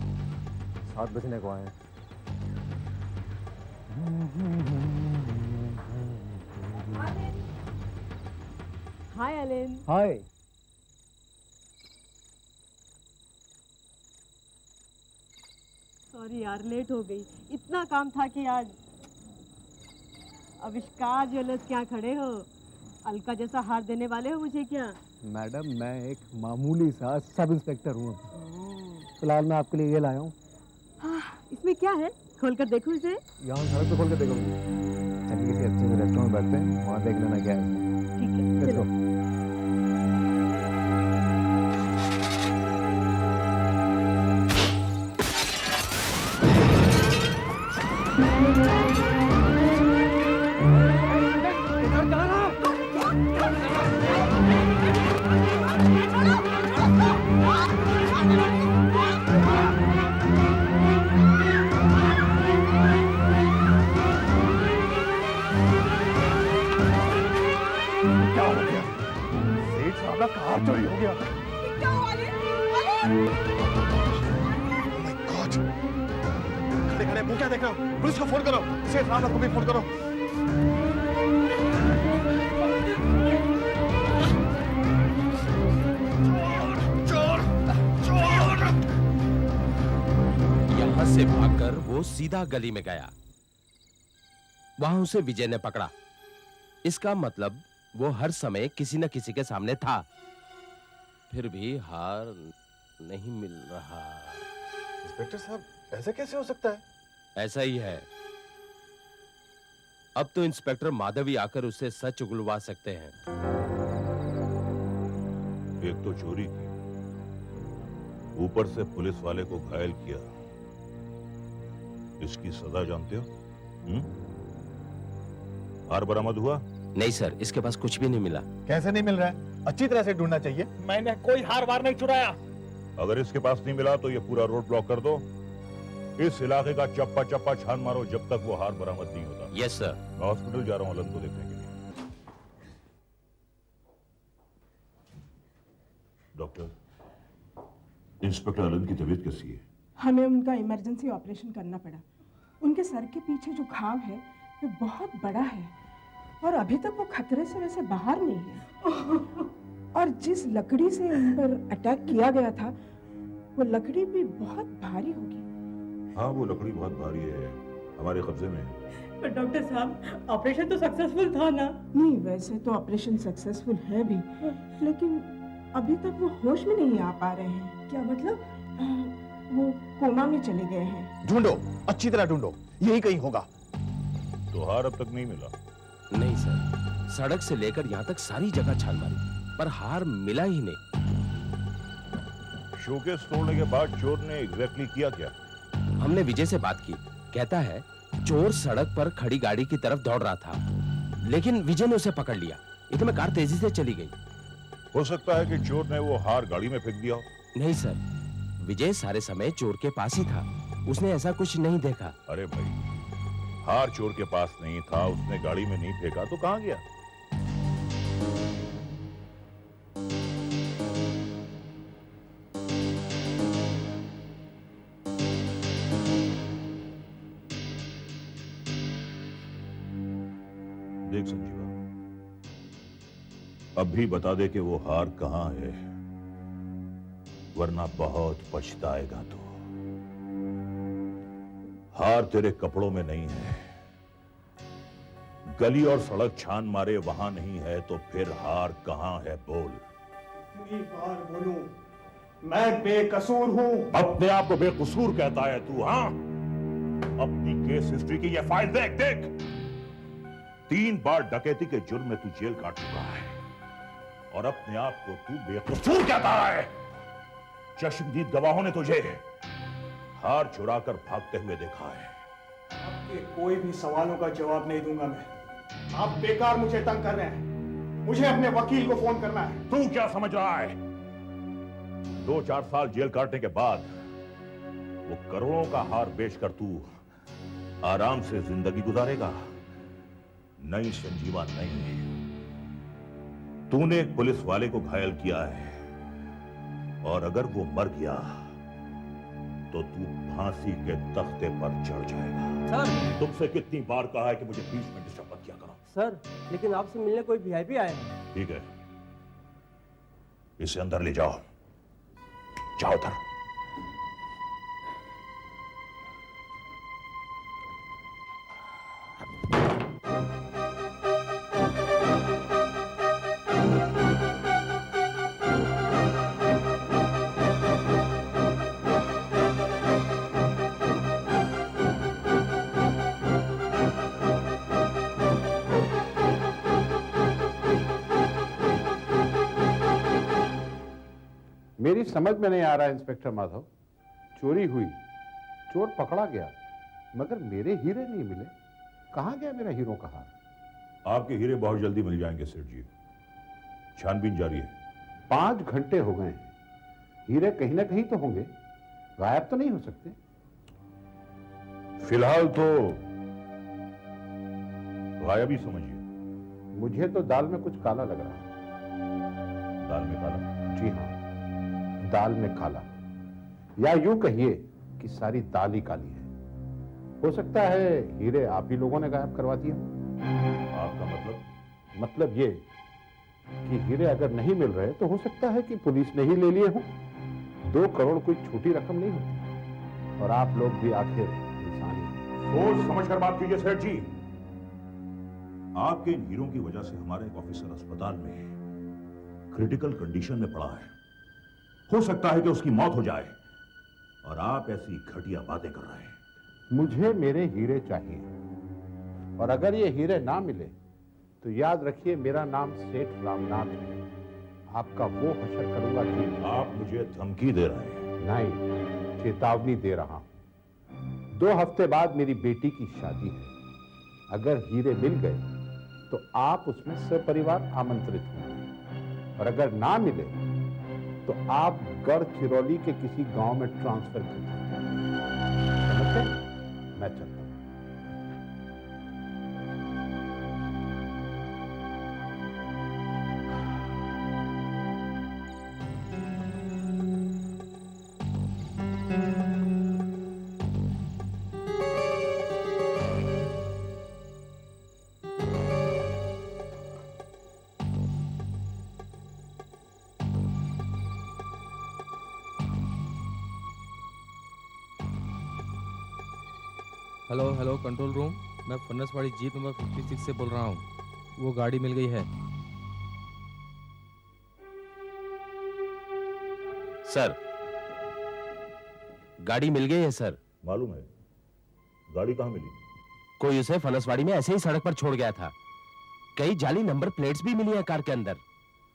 7 बजने को आए हैं। हाय एलेन। हाय। सॉरी यार, लेट हो गई। इतना काम था कि आज। आविष्कार ज्वेलर्स क्या खड़े हो? अलका जैसा हार देने वाले हो मुझे क्या? मैडम, मैं एक मामूली सा सब इंस्पेक्टर हूँ। फिलहाल मैं आपके लिए ये लाया हूँ। इसमें क्या है? खोल कर देखूं इसे। यहाँ सड़क पे खोल के देखोगे? चलिए किसी अच्छे से रेस्टोरेंट में बैठते हैं, वहाँ देख लेना क्या है। ठीक है, Let's चलो। go। क्या हो गया? सेठ साहब का कार चोरी हो गया। क्या हुआ अलेन? Oh my God! खड़े खड़े मुंह क्या देख रहे हो? पुलिस को फोन करो, सेठ रामनाथ को भी फोन करो। यहाँ से भागकर वो सीधा गली में गया। वहां उसे विजय ने पकड़ा। इसका मतलब वो हर समय किसी न किसी के सामने था। फिर भी हार नहीं मिल रहा। इंस्पेक्टर साहब ऐसा कैसे हो सकता है? ऐसा ही है। अब तो इंस्पेक्टर माधवी आकर उससे सच उगलवा सकते हैं। एक तो चोरी की, ऊपर से पुलिस वाले को घायल किया। इसकी सजा जानते हो? हार बरामद हुआ? नहीं सर, इसके पास कुछ भी नहीं मिला। कैसे नहीं मिल रहा है? अच्छी तरह से ढूंढना चाहिए। मैंने कोई हार वार नहीं चुराया। अगर इसके पास नहीं मिला तो ये पूरा रोड ब्लॉक कर दो। इस इलाके का चप्पा चप्पा छान मारो जब तक वो हार बरामद नहीं होता। Yes sir. मैं हॉस्पिटल जा रहा हूँ अलन को देखने के लिए। डॉक्टर, इंस्पेक्टर अलन की तबीयत कैसी है? हमें उनका इमरजेंसी ऑपरेशन करना पड़ा। उनके सर के पीछे जो घाव है वो बहुत बड़ा है और अभी तक वो खतरे से वैसे बाहर नहीं है। और जिस लकड़ी से उन पर अटैक किया गया था वो लकड़ी भी बहुत भारी होगी। हाँ, वो लकड़ी बहुत भारी है, हमारे कब्जे में है। पर डॉक्टर साहब ऑपरेशन तो सक्सेसफुल था ना? नहीं, वैसे तो ऑपरेशन सक्सेसफुल है भी, लेकिन अभी तक वो होश में नहीं आ पा रहे हैं। क्या मतलब? वो कोमा में चले गए हैं। ढूंढो, अच्छी तरह ढूंढो, यही कहीं होगा। तो हार अब तक नहीं मिला? नहीं सर, सड़क से लेकर यहाँ तक सारी जगह छान मारी पर हार मिला ही नहीं। शोकेस तोड़ने के बाद चोर ने एग्जैक्टली किया क्या? हमने विजय से बात की। कहता है चोर सड़क पर खड़ी गाड़ी की तरफ दौड़ रहा था, लेकिन विजय ने उसे पकड़ लिया। इतने में कार तेजी से चली गई। हो सकता है कि चोर ने वो हार गाड़ी में फेंक दिया हो। नहीं सर, विजय सारे समय चोर के पास ही था, उसने ऐसा कुछ नहीं देखा। अरे भाई, हार चोर के पास नहीं था, उसने गाड़ी में नहीं फेंका तो कहां गया? देख संजीवा, अब भी बता दे कि वो हार कहां है, वरना बहुत पछताएगा तू। हार तेरे कपड़ों में नहीं है, गली और सड़क छान मारे वहां नहीं है, तो फिर हार कहां है? बोल। कितनी बार बोलूं, मैं बेकसूर हूं। अपने आप को बेकसूर कहता है तू? हाँ, अपनी केस हिस्ट्री की ये फाइल देख देख। 3 बार डकैती के जुर्म में तू जेल काट चुका है और अपने आप को तू बेकसूर कहता है। चश्मदीद गवाहों ने तुझे हार चुराकर भागते हुए देखा है। आपके कोई भी सवालों का जवाब नहीं दूंगा मैं। आप बेकार मुझे तंग कर रहे हैं। मुझे अपने वकील को फोन करना है। तू क्या समझ रहा है? 2-4 साल जेल काटने के बाद वो करोड़ों का हार बेचकर तू आराम से जिंदगी गुजारेगा। नहीं संजीवा, नहीं। तूने एक पुलिस वाले को घायल किया है और अगर वो मर गया तो तू फांसी के तख्ते पर चढ़ जाएगा। सर, तुमसे कितनी बार कहा है कि मुझे बीच में डिस्टर्ब मत किया करो। सर, लेकिन आपसे मिलने कोई वीआईपी आया है। ठीक है, इसे अंदर ले जाओ। जाओ उधर। मेरी समझ में नहीं आ रहा इंस्पेक्टर माधव। चोरी हुई, चोर पकड़ा गया, मगर मेरे हीरे नहीं मिले। कहां गया मेरा हीरो का हार? आपके हीरे बहुत जल्दी मिल जाएंगे सेठ जी, छानबीन जारी है। 5 घंटे हो गए हैं, हीरे कहीं ना कहीं तो होंगे, गायब तो नहीं हो सकते। फिलहाल तो गायब ही समझिए। मुझे तो दाल में कुछ काला लग रहा है। दाल में काला? जी हाँ, दाल में काला, या यूं कहिए कि सारी दाल ही काली है। हो सकता है हीरे आप ही लोगों ने गायब करवा दिया। आपका मतलब? मतलब ये कि हीरे अगर नहीं मिल रहे तो हो सकता है कि पुलिस ने ही ले लिए हों। 2 करोड़ कोई छोटी रकम नहीं होती, और आप लोग भी आखिर इंसान ही। सोच समझ कर बात कीजिए सेठ जी। आपके इन हीरों की वजह से हमारा एक ऑफिसर अस्पताल में क्रिटिकल कंडीशन में पड़ा है। हो सकता है कि उसकी मौत हो जाए और आप ऐसी घटिया बातें कर रहे हैं। मुझे मेरे हीरे चाहिए, और अगर ये हीरे ना मिले तो याद रखिए मेरा नाम सेठ रामनाथ है। आपका वो हशर करूंगा कि आप मुझे धमकी दे रहे हैं? नहीं, चेतावनी दे रहा हूं। 2 हफ्ते बाद मेरी बेटी की शादी है। अगर हीरे मिल गए तो आप उसमें सपरिवार आमंत्रित होंगे, और अगर ना मिले तो आप गढ़चिरौली के किसी गांव में ट्रांसफर कर देंगे। मैं चलता हूं। हेलो हेलो कंट्रोल रूम, मैं फन्नसवाड़ी जीप नंबर 56 से बोल रहा हूँ। वो गाड़ी मिल गई है। सर, गाड़ी मिल गई है सर। मालूम है? गाड़ी कहाँ मिली? कोई उसे फनसवाड़ी में ऐसे ही सड़क पर छोड़ गया था। कई जाली नंबर प्लेट्स भी मिली है कार के अंदर।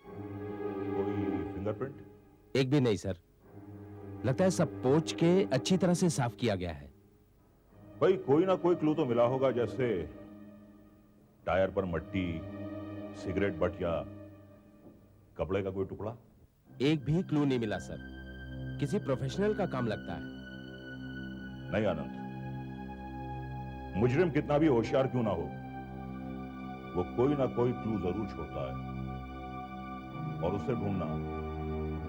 कोई फिंगरप्रिंट? एक भी नहीं सर। लगता है सब पोंछ के अच्छी तरह से साफ किया गया है। भाई कोई ना कोई क्लू तो मिला होगा, जैसे टायर पर मट्टी, सिगरेट बट या कपड़े का कोई टुकड़ा। एक भी क्लू नहीं मिला सर। किसी प्रोफेशनल का काम लगता है। नहीं आनंद, मुजरिम कितना भी होशियार क्यों ना हो, वो कोई ना कोई क्लू जरूर छोड़ता है, और उसे ढूंढना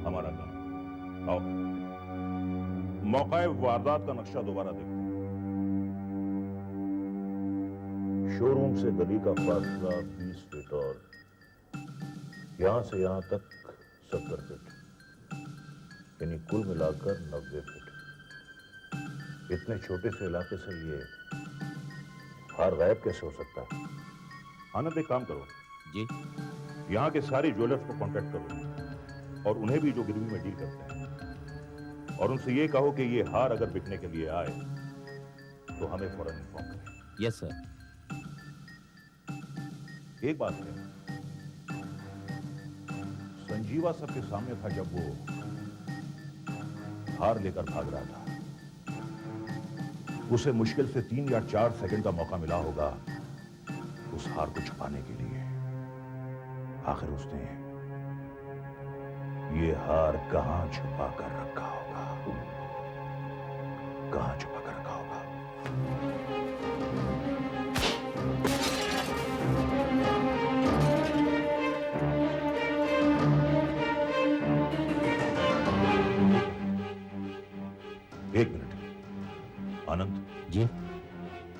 हमारा काम। आओ मौका वारदात का नक्शा दोबारा देखते हैं। शोरूम से गली का फासला 20 फीट और यहां से यहां तक 70 फीट, यानी कुल मिलाकर 90 फीट। इतने छोटे से इलाके से ये हार गायब कैसे हो सकता है? आनंद एक काम करो जी, यहाँ के सारे ज्वेलर्स को कांटेक्ट करो और उन्हें भी जो गिरवी में डील करते हैं, और उनसे ये कहो कि ये हार अगर बिकने के लिए आए तो हमें फौरन इन्फॉर्म करें। Yes sir. एक बात है, संजीवा सबके सामने था जब वो हार लेकर भाग रहा था। उसे मुश्किल से 3 या 4 सेकंड का मौका मिला होगा उस हार को छुपाने के लिए। आखिर उसने ये हार कहां छुपा कर रखा होगा? कहां छुपा कर रखा होगा? एक मिनट आनंद जी,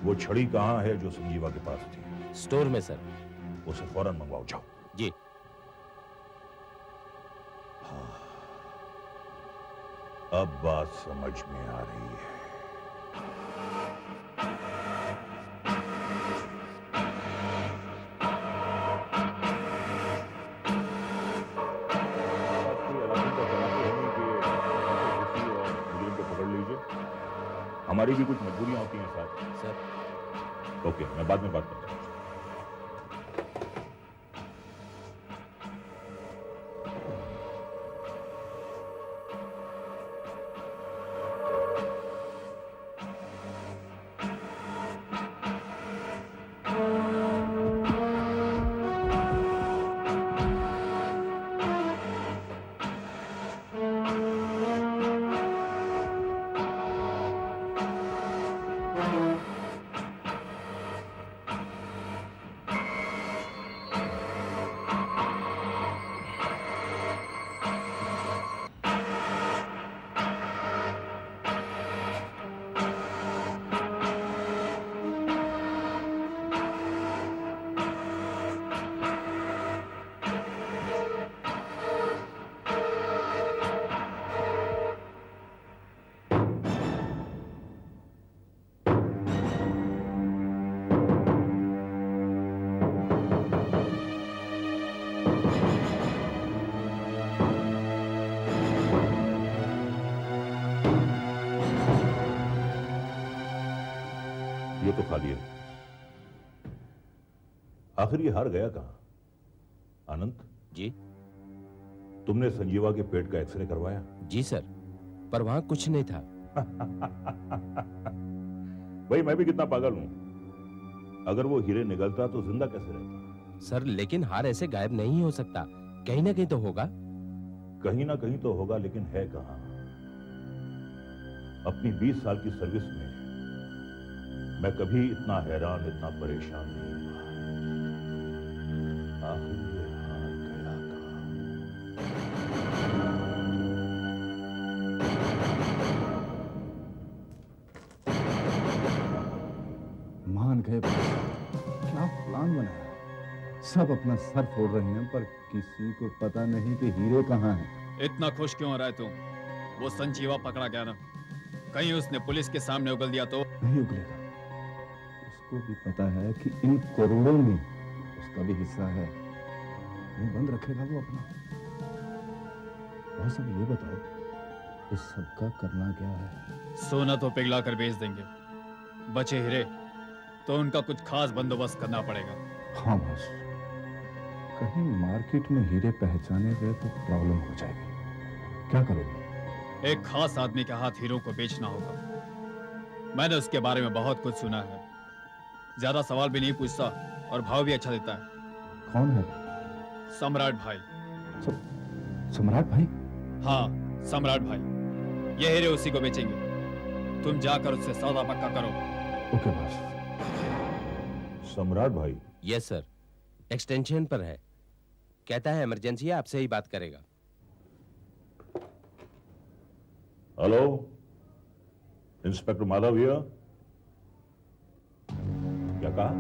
वो छड़ी कहां है जो संजीवा के पास थी? स्टोर में सर। उसे फौरन मंगवाओ, जाओ। जी। अब बात समझ में आ रही है। हमारी भी कुछ मजबूरियां होती हैं साहब। सर ओके, मैं बाद में बात करता हूँ। खा लिए। आखिर ये हार गया कहां? अनंत जी। तुमने संजीवा के पेट का एक्सरे करवाया? जी सर, पर वहां कुछ नहीं था। भाई मैं भी कितना पागल हूं। अगर वो हीरे निकलता तो जिंदा कैसे रहता? सर लेकिन हार ऐसे गायब नहीं हो सकता, कहीं ना कहीं तो होगा। कहीं ना कहीं तो होगा, लेकिन है कहां? अपनी 20 साल की सर्विस में मैं कभी इतना हैरान, इतना परेशान नहीं हुआ। आखिर ये हार गया कहां? मान गए बॉस। क्या प्लान बनाया? सब अपना सर फोड़ रहे हैं, पर किसी को पता नहीं कि हीरे कहां हैं। इतना खुश क्यों हो रहा है तुम? वो संजीवा पकड़ा गया ना, कहीं उसने पुलिस के सामने उगल दिया तो? नहीं उगलेगा। उसको भी पता है कि इन करोड़ों में उसका भी हिस्सा है। मुंह बंद रखेगा वो अपना। बॉस अब ये बताओ, इस सब का करना क्या है? सोना तो पिघला कर बेच देंगे, बचे हीरे तो उनका कुछ खास बंदोबस्त करना पड़ेगा। हाँ बॉस, कहीं मार्केट में हीरे पहचाने गए तो प्रॉब्लम हो जाएगी। क्या करोगे? एक खास आदमी के हाथ हीरो को बेचना होगा। मैंने उसके बारे में बहुत कुछ सुना है। ज्यादा सवाल भी नहीं पूछता और भाव भी अच्छा देता है। कौन है? सम्राट भाई। सम्राट भाई? हाँ, सम्राट भाई। ये हीरे उसी को बेचेंगे। तुम जाकर उससे सौदा पक्का करो। Okay boss. सम्राट भाई? यस सर, एक्सटेंशन पर है। कहता है इमरजेंसी है, आपसे ही बात करेगा। Hello, inspector Madhav here. क्या कहा?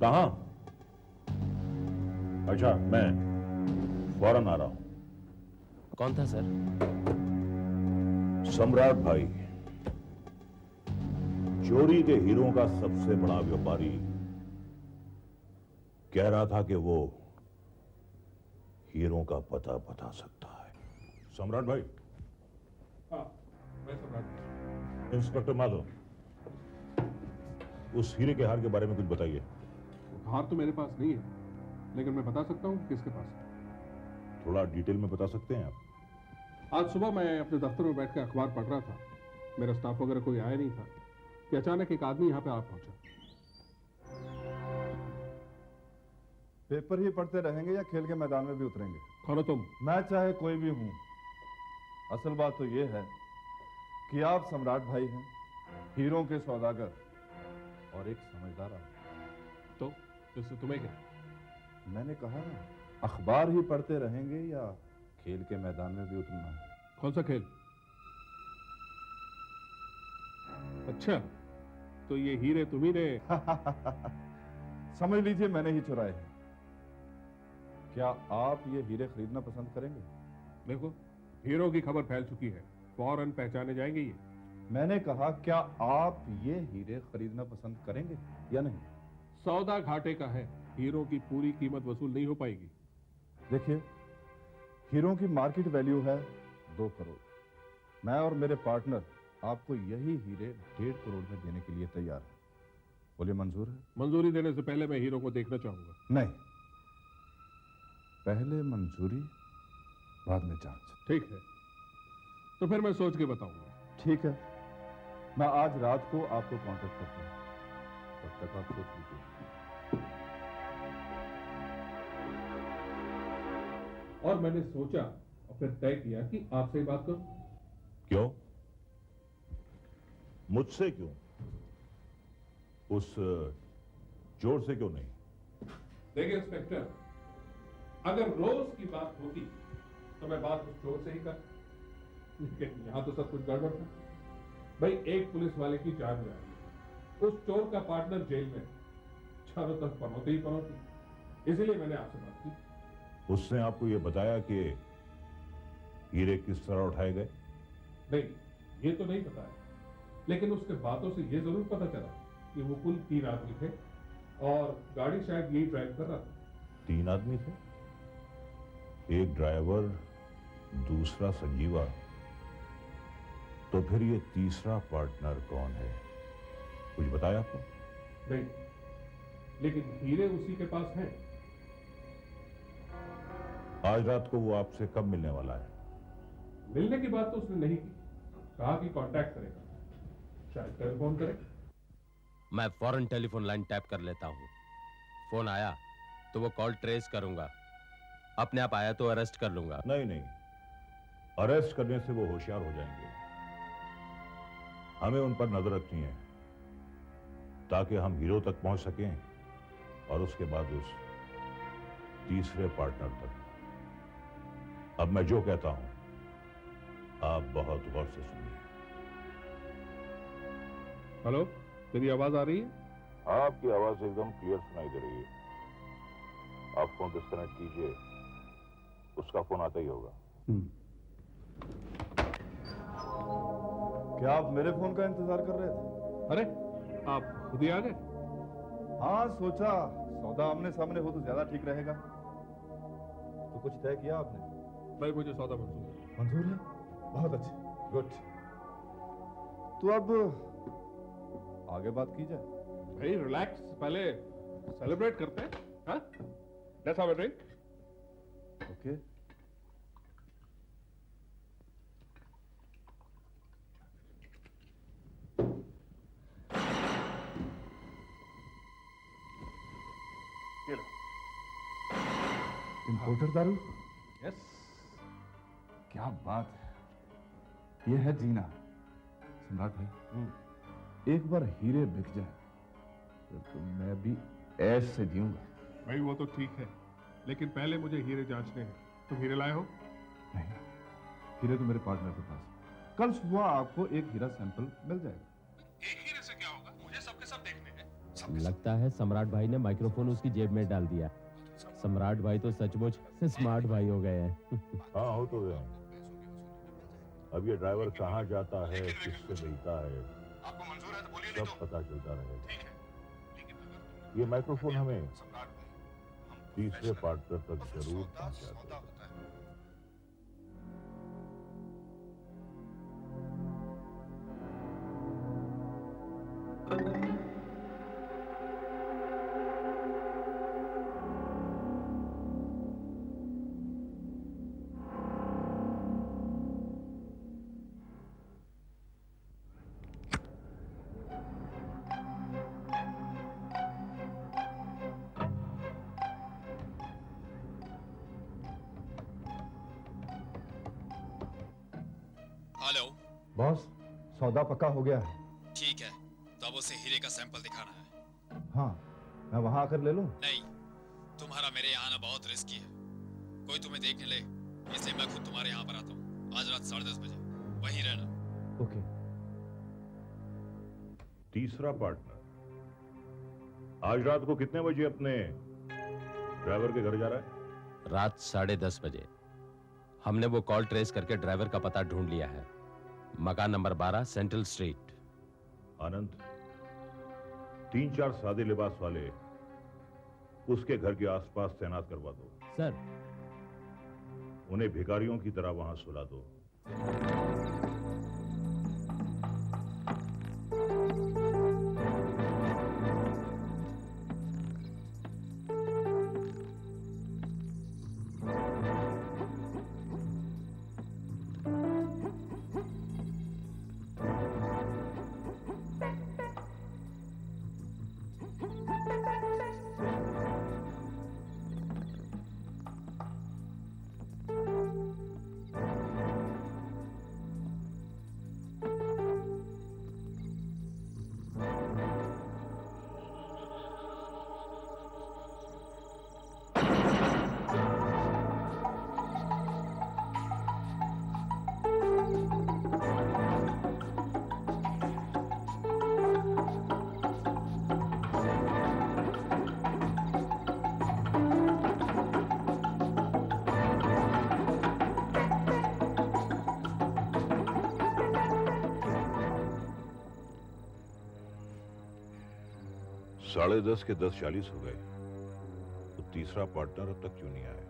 कहां? अच्छा, मैं फौरन आ रहा हूं। कौन था सर? सम्राट भाई, चोरी के हीरों का सबसे बड़ा व्यापारी, कह रहा था कि वो हीरों का पता बता सकता है। सम्राट भाई? हाँ, मैं सम्राट। इंस्पेक्टर माधव, उस हीरे के हार के बारे में कुछ बताइए। हार तो मेरे पास नहीं है, लेकिन मैं बता सकता हूँ किसके पास है। थोड़ा डिटेल में बता सकते हैं आप? आज सुबह मैं अपने दफ्तर में बैठ कर अखबार पढ़ रहा था। मेरा स्टाफ वगैरह कोई आया नहीं था कि अचानक एक आदमी यहाँ पे आ पहुंचा। पेपर ही पढ़ते रहेंगे या खेल के मैदान में भी उतरेंगे? कौन हो तुम? मैं चाहे कोई भी हूं, असल बात तो ये है कि आप सम्राट भाई हैं, हीरों के सौदागर और एक समझदार आदमी। तो इससे तुम्हें क्या? मैंने कहा ना, अखबार ही पढ़ते रहेंगे या खेल के मैदान में भी उतरना है? कौन सा खेल? अच्छा, तो ये हीरे तुम्ही ने समझ लीजिए मैंने ही चुराए हैं। क्या आप ये हीरे खरीदना पसंद करेंगे? देखो, हीरो की खबर फैल चुकी है, फौरन पहचाने जाएंगे ये। मैंने कहा, क्या आप ये हीरे खरीदना पसंद करेंगे या नहीं? सौदा घाटे का है, हीरो की पूरी कीमत वसूल नहीं हो पाएगी। देखिए, हीरों की मार्केट वैल्यू है 2 करोड़। मैं और मेरे पार्टनर आपको यही हीरे 1.5 करोड़ में देने के लिए तैयार है। बोलिए, मंजूर है? मंजूरी देने से पहले मैं हीरो को देखना चाहूंगा। नहीं, पहले मंजूरी बाद में जांच। ठीक है, तो फिर मैं सोच के बताऊंगा। ठीक है, मैं आज रात को आपको कांटेक्ट करता हूं। तब तक आप सोच लीजिए। और मैंने सोचा और फिर तय किया कि आपसे ही बात करूं। क्यों? मुझसे क्यों? उस चोर से क्यों नहीं? देखिए इंस्पेक्टर, अगर रोज की बात होती तो मैं बात उस चोर से ही कर, लेकिन यहां तो सब कुछ गड़बड़ था। भाई, एक पुलिस वाले की जान जा रही, उस चोर का पार्टनर जेल में, चारों तरफ पनौती ही पनौती। इसीलिए मैंने आपसे बात की। उसने आपको यह बताया कि हीरे किस तरह उठाए गए? नहीं, ये तो नहीं पता है, लेकिन उसके बातों से ये जरूर पता चला कि वो कुल 3 आदमी थे और गाड़ी शायद यही ड्राइव कर रहा था। 3 आदमी थे? एक ड्राइवर, दूसरा संजीवा, तो फिर ये तीसरा पार्टनर कौन है? कुछ बताया आपको? नहीं, लेकिन हीरे उसी के पास हैं। आज रात को वो आपसे कब मिलने वाला है? मिलने की बात तो उसने नहीं की, कहा कि कांटेक्ट करेगा, शायद टेलीफोन करे। मैं फौरन टेलीफोन लाइन टैप कर लेता हूँ। फोन आया तो वो कॉल ट्रेस करूंगा, अपने आप आया तो अरेस्ट कर लूंगा। नहीं नहीं, अरेस्ट करने से वो होशियार हो जाएंगे। हमें उन पर नजर रखनी है ताकि हम हीरो तक पहुंच सकें और उसके बाद उस तीसरे पार्टनर तक। अब मैं जो कहता हूं आप बहुत गौर से सुनिए। हेलो, मेरी आवाज आ रही है? आपकी आवाज एकदम क्लियर सुनाई दे रही है। आप फोन डिस्कनेक्ट कीजिए, उसका फोन आता ही होगा। क्या आप मेरे फोन का इंतजार कर रहे थे? अरे, आप खुद ही आ गए? हाँ, सोचा सौदा आमने सामने हो तो ज्यादा ठीक रहेगा। तो कुछ तय किया आपने? भाई, मुझे सौदा मंजूर है। मंजूर है? बहुत अच्छे, गुड। तो अब आगे बात की जाए। भाई रिलैक्स, पहले सेलिब्रेट करते हैं। हाँ, let's have a drink. Okay. Importer दारू? यस। क्या बात है, ये है जीना। सम्राट भाई, एक बार हीरे बिक जाए तो मैं भी ऐश से जीऊंगा। भाई वो तो ठीक है, लेकिन पहले मुझे हीरे जांचने हैं। तुम हीरे लाए हो? नहीं, हीरे तो मेरे पार्टनर के पास है। कल सुबह आपको एक हीरा सैंपल मिल जाएगा। एक हीरे से क्या होगा? मुझे सबके सब देखने हैं। लगता है सम्राट भाई ने माइक्रोफोन उसकी जेब में डाल दिया। सम्राट भाई तो सचमुच स्मार्ट भाई हो गए हैं। हाँ, हो तो गए। अब ये ड्राइवर कहाँ जाता है, किससे मिलता है, सब पता चलता रहेगा। ये माइक्रोफोन हमें तीसरे पार्टनर तक जरूर पहुंचा देगा। हेलो बॉस, सौदा पक्का हो गया है। ठीक है, तो अब उसे हीरे का सैंपल दिखाना है। हाँ, मैं वहां आकर ले लूं? नहीं, तुम्हारा मेरे यहाँ आना बहुत रिस्की है। कोई तुम्हें देखने ले, इसलिए मैं खुद तुम्हारे यहाँ पर आता हूँ। आज रात 10:30 बजे वहीं रहना। ओके। तीसरा पार्टनर आज रात को कितने बजे अपने ड्राइवर के घर जा रहा है? रात 10:30 बजे। हमने वो कॉल ट्रेस करके ड्राइवर का पता ढूंढ लिया है। मकान नंबर 12 सेंट्रल स्ट्रीट। आनंद, 3-4 सादे लिबास वाले उसके घर के आसपास तैनात करवा दो। सर। उन्हें भिखारियों की तरह वहां सुला दो। साढ़े 10 के 10:40 हो गए, तो तीसरा पार्टनर अब तक क्यों नहीं आया?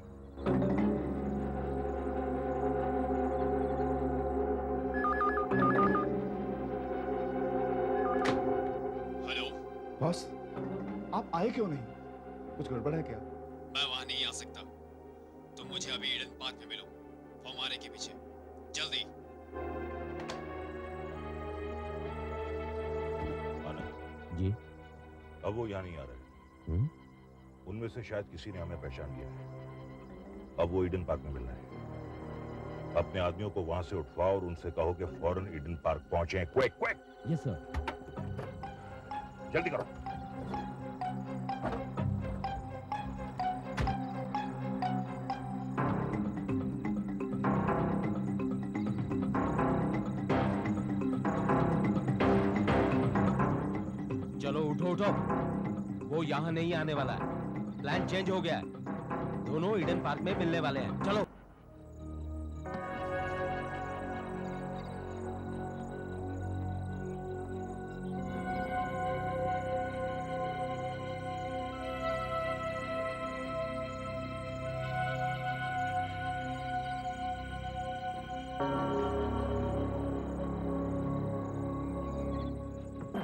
बॉस, आप आए क्यों नहीं? कुछ गड़बड़ है क्या? मैं वहां नहीं आ सकता। तुम मुझे अभी ईडन पार्क में मिलो, फौमारे के पीछे, जल्दी। आनंद जी। अब वो यहाँ नहीं आ रहे। उनमें से शायद किसी ने हमें पहचान लिया है। अब वो ईडन पार्क में मिल रहे हैं। अपने आदमियों को वहां से उठवाओ और उनसे कहो कि फौरन ईडन पार्क पहुंचे। Quick quick. Yes sir. जल्दी करो। चलो उठो उठो, वो यहाँ नहीं आने वाला है। प्लान चेंज हो गया है। दोनों ईडन पार्क में मिलने वाले हैं। चलो।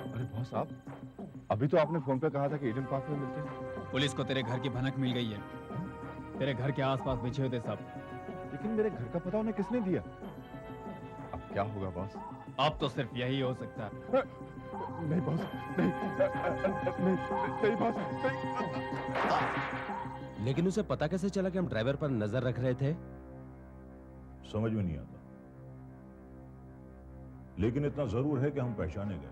अरे बॉस, आप अभी तो आपने फोन पे कहा था कि ईडन पार्क में मिलते हैं। पुलिस को तेरे घर की भनक मिल गई है। तेरे घर के आसपास बिछे हुए थे सब। लेकिन मेरे घर का पता उन्हें किसने दिया? अब क्या होगा बॉस? अब तो सिर्फ यही हो सकता है। नहीं बॉस, नहीं बॉस, नहीं। लेकिन उसे पता कैसे चला कि हम ड्राइवर पर नजर रख रहे थे? समझ में नहीं आता, लेकिन इतना जरूर है कि हम पहचाने गए।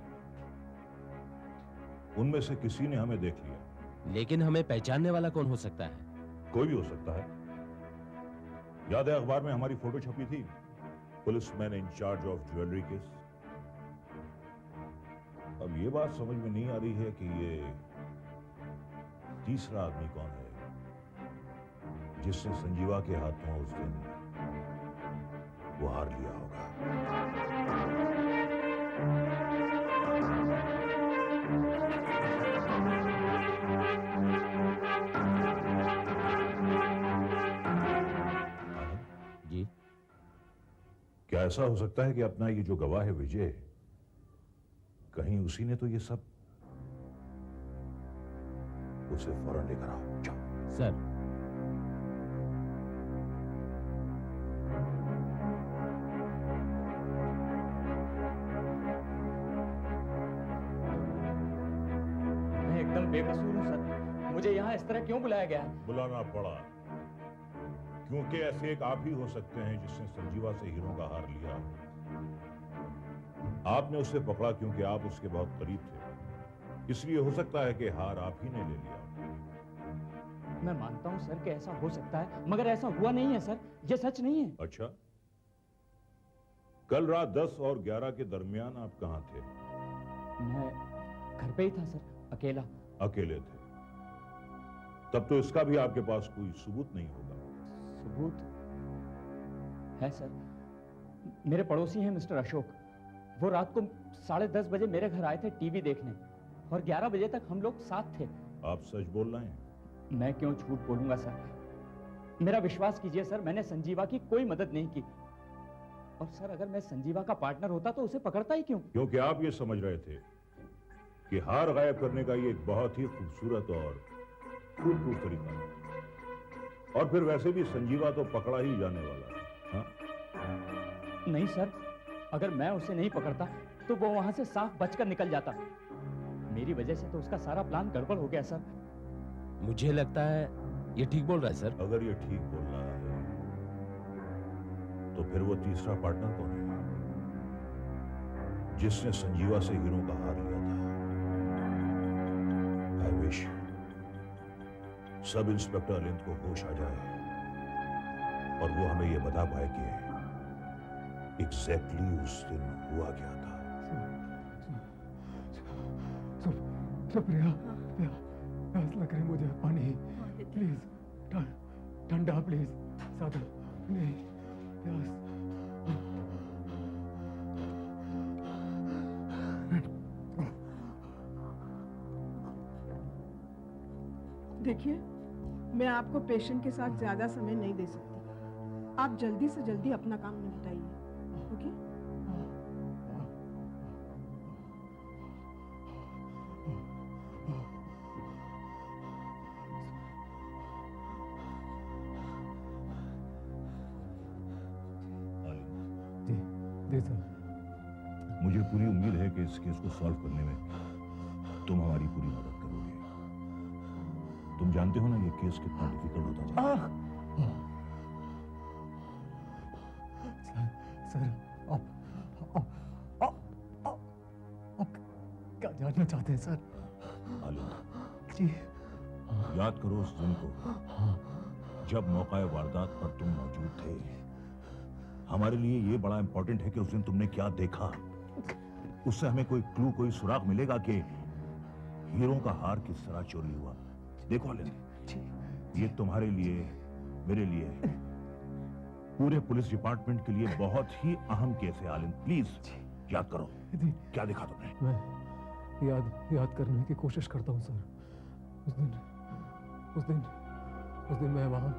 उनमें से किसी ने हमें देख लिया। लेकिन हमें पहचानने वाला कौन हो सकता है? कोई भी हो सकता है। याद है अखबार में हमारी फोटो छपी थी, policeman in charge of jewellery case. अब ये बात समझ में नहीं आ रही है कि ये तीसरा आदमी कौन है जिसने संजीवा के हाथों उस दिन वो हार लिया होगा। जी। क्या ऐसा हो सकता है कि अपना ये जो गवाह है विजय, कहीं उसी ने तो ये सब? उसे फौरन लेकर आओ। जाओ। सर। मैं एकदम बेकसूर हूँ सर। मुझे यहाँ इस तरह क्यों बुलाया गया? बुलाना पड़ा क्योंकि ऐसे एक आप ही हो सकते हैं जिसने संजीवा से हीरों का हार लिया। आपने उसे पकड़ा क्योंकि आप उसके बहुत करीब थे, इसलिए हो सकता है कि हार आप ही ने ले लिया। मैं मानता हूँ सर कि ऐसा हो सकता है, मगर ऐसा हुआ नहीं है सर। ये सच नहीं है। अच्छा, कल रात 10 और 11 के दरमियान आप कहां थे? मैं घर पे ही था सर, अकेला। अकेले थे, तब तो इसका भी आपके पास कोई सबूत नहीं होगा। सबूत है सर। मेरे पड़ोसी हैं मिस्टर अशोक। वो रात को 10:30 बजे मेरे घर आए थे टीवी देखने, और 11 बजे तक हम लोग साथ थे। आप सच बोल रहे हैं? मैं क्यों झूठ बोलूंगा सर? मेरा विश्वास कीजिए सर, मैंने संजीवा की कोई मदद नहीं की। और सर, अगर मैं संजीवा का पार्टनर होता तो उसे पकड़ता ही क्यों? क्योंकि आप ये समझ रहे थे कि हार गायब करने का ये एक बहुत ही खूबसूरत और फूल प्रूफ तरीका है। और फिर वैसे भी संजीवा तो पकड़ा ही जाने वाला है। हाँ? नहीं सर, अगर मैं उसे नहीं पकड़ता तो वो वहां से साफ बचकर निकल जाता। मेरी वजह से तो उसका सारा प्लान गड़बड़ हो गया सर। मुझे लगता है ये ठीक बोल रहा है सर। अगर ये ठीक बोल रहा है तो फिर वो तीसरा पार्टनर कौन है जिसने संजीवा से हीरों का हार लिया था? आई विश सब इंस्पेक्टर अलिंद को होश आ जाए और वो हमें ये बता पाए कि एग्जैक्टली उस दिन हुआ क्या था। प्रिया, प्यास लग रही मुझे, पानी प्लीज, ठंडा प्लीज, सादा नहीं, प्यास। देखिए, मैं आपको पेशेंट के साथ ज्यादा समय नहीं दे सकती। आप जल्दी से जल्दी अपना काम निपटाइए, ओके? पूरी उम्मीद है कि इस केस को सॉल्व करने में तुम हमारी पूरी मदद करोगे। तुम जानते हो ना ये केस कितना डिफिकल्ट होता था। सर आप क्या जानना चाहते हैं सर? आलिम, जी याद करो उस दिन को जब मौका वारदात पर तुम मौजूद थे। हमारे लिए ये बड़ा इंपॉर्टेंट है कि उस दिन तुमने क्या देखा। उससे हमें कोई क्लू, कोई सुराग मिलेगा कि हीरो का हार किस तरह चोरी हुआ। देखो आलिम, ये तुम्हारे लिए, मेरे लिए, पूरे पुलिस डिपार्टमेंट के लिए बहुत ही अहम केस है। आलिम प्लीज याद करो क्या देखा तुमने। मैं याद करने की कोशिश करता हूँ सर। उस दिन मैं वहाँ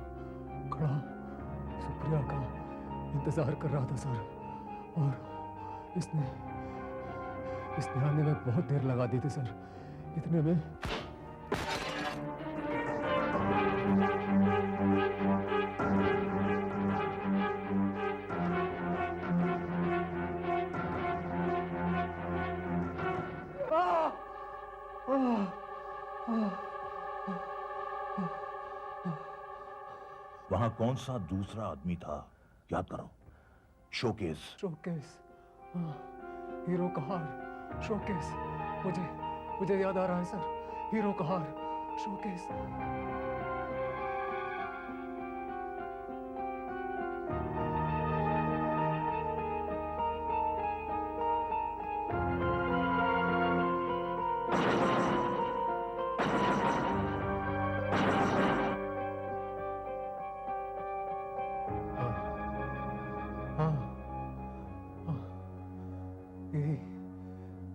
खड़ा सुप्रिया का इंतजार कर रहा था सर, और इसने आने में बहुत देर लगा दी थी सर। इतने में वहां कौन सा दूसरा आदमी था याद करो। शोकेस हीरो का हार, शोकेस। मुझे याद आ रहा है सर, हीरो का हार, शोकेस।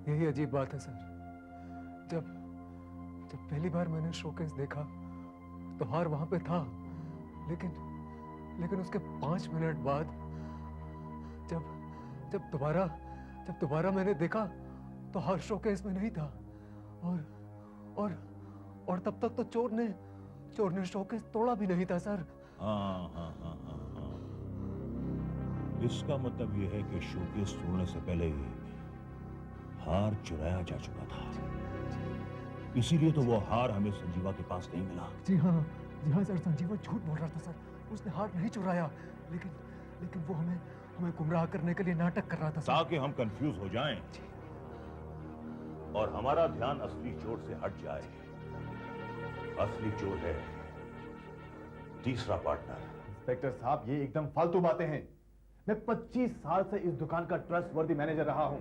यही अजीब बात है सर। जब पहली बार मैंने शोकेस देखा तो हार वहां पे था, लेकिन उसके 5 मिनट बाद जब दोबारा मैंने देखा तो हार शोकेस में नहीं था, और तब तक तो चोर ने शोकेस तोड़ा भी नहीं था सर। हाँ। इसका मतलब यह है कि शोकेस तोड़ने से पहले ही हार चुराया जा चुका था। इसीलिए तो वो हार हमें संजीवा के पास नहीं मिला। जी हाँ सर, संजीवा झूठ बोल रहा था सर। उसने हार नहीं चुराया, लेकिन वो हमें गुमराह करने के लिए नाटक कर रहा था सर। ताकि हम कंफ्यूज हो जाएं और हमारा ध्यान असली चोर से हट जाए। असली चोर है तीसरा पार्टनर। इंस्पेक्टर साहब, ये एकदम फालतू बातें हैं। मैं 25 साल से इस दुकान का ट्रस्टवर्दी मैनेजर रहा हूं।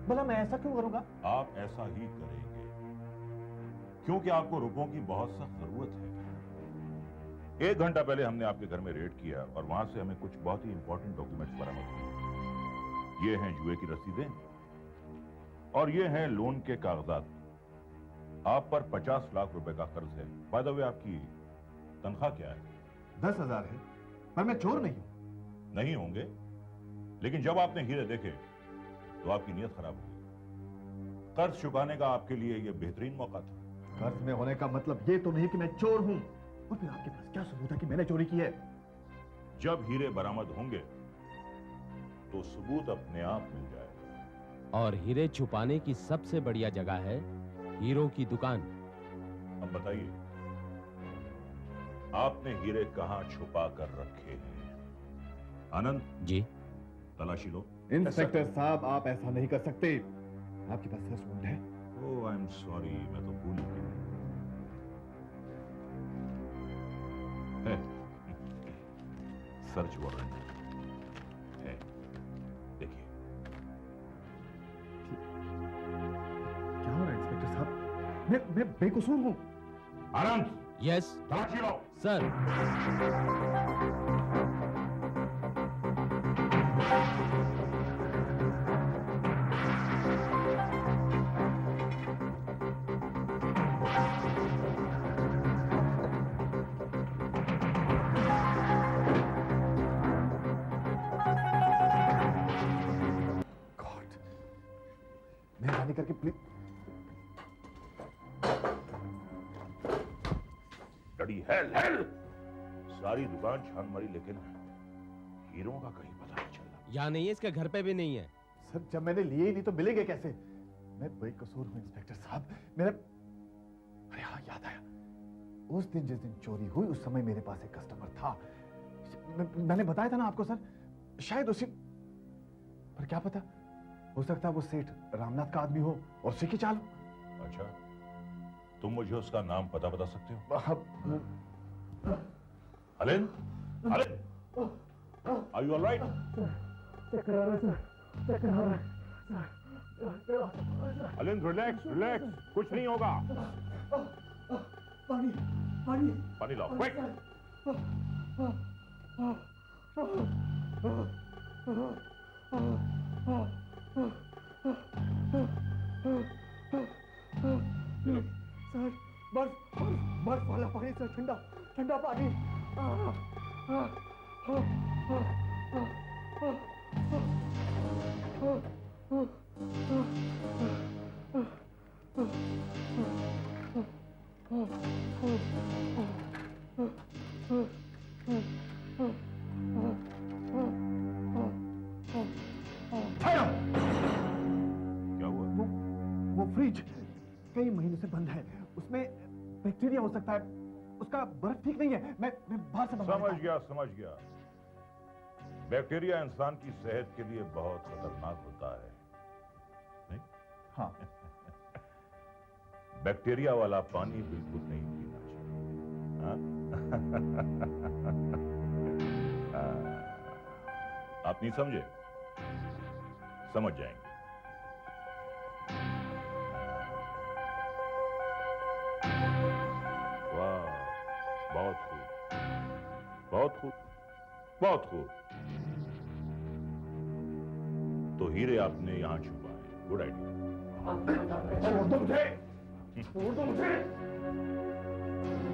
भला मैं ऐसा क्यों करूंगा? आप ऐसा ही करेंगे क्योंकि आपको रुपयों की बहुत सख्त जरूरत है। 1 घंटा पहले हमने आपके घर में रेड किया और वहां से हमें कुछ बहुत ही इंपॉर्टेंट डॉक्यूमेंट्स बरामद हुए। ये हैं जुए की रसीदें और ये हैं लोन के कागजात। आप पर 50 लाख रुपए का कर्ज है। बाय द वे, आपकी तनख्वाह क्या है? 10,000 है, पर मैं चोर नहीं हूं। नहीं होंगे, लेकिन जब आपने हीरे देखे तो आपकी नीयत खराब हुई। कर्ज चुकाने का आपके लिए यह बेहतरीन मौका था। कर्ज में होने का मतलब ये तो नहीं कि मैं चोर हूं। और फिर आपके पास क्या सबूत है कि मैंने चोरी की है? जब हीरे बरामद होंगे तो सबूत अपने आप मिल जाएगा। और हीरे छुपाने की सबसे बढ़िया जगह है हीरो की दुकान। अब बताइए, आपने हीरे कहां छुपा कर रखे हैं? आनंद जी, तलाशी लो। इंस्पेक्टर साहब, आप ऐसा नहीं कर सकते। आपके पास सर्च वारंट है? ओह, आई एम सॉरी, मैं तो भूल गया। सर्च वारंट है, देखिए। क्या हो रहा है इंस्पेक्टर साहब? मैं बेकसूर हूं। आनंद! यस तलाशी लो। सर। मेहरबानी करके प्लीज। डडी हेल सारी दुकान छान मारी, लेकिन हीरो का कहीं पता नहीं चला। यहाँ नहीं है, इसके घर पे भी नहीं है। सर जब मैंने लिए ही नहीं तो मिलेंगे कैसे? मैं बेकसूर हूं इंस्पेक्टर साहब। मेरा अरे हाँ, याद आया। उस दिन जिस दिन चोरी हुई उस समय मेरे पास एक कस्टमर था। मैंने बताया था ना आपको सर, शायद उसी, पर क्या पता, हो सकता है वो सेठ रामनाथ का आदमी हो और उसी की चाल हो। अच्छा, तुम मुझे उसका नाम पता बता सकते हो? अलिन, अलिन, आर यू ऑलराइट? अलिन रिलैक्स, रिलैक्स, कुछ नहीं होगा। पानी पानी पानी लाओ, क्विक। सर बर्फ वाला पानी सर, ठंडा ठंडा पानी। क्या हुआ? वो फ्रिज कई महीने से बंद है, उसमें बैक्टीरिया हो सकता है, उसका बर्फ ठीक नहीं है। मैं बाहर से समझ गया, समझ गया। बैक्टीरिया इंसान की सेहत के लिए बहुत खतरनाक होता है, नहीं? हाँ। बैक्टीरिया वाला पानी बिल्कुल नहीं पीना चाहिए। हाँ? आप नहीं समझे? समझ जाएंगे। वाह, बहुत खूब, बहुत खूब, बहुत खूब। तो हीरे आपने यहां छुपाए, गुड आइडिया।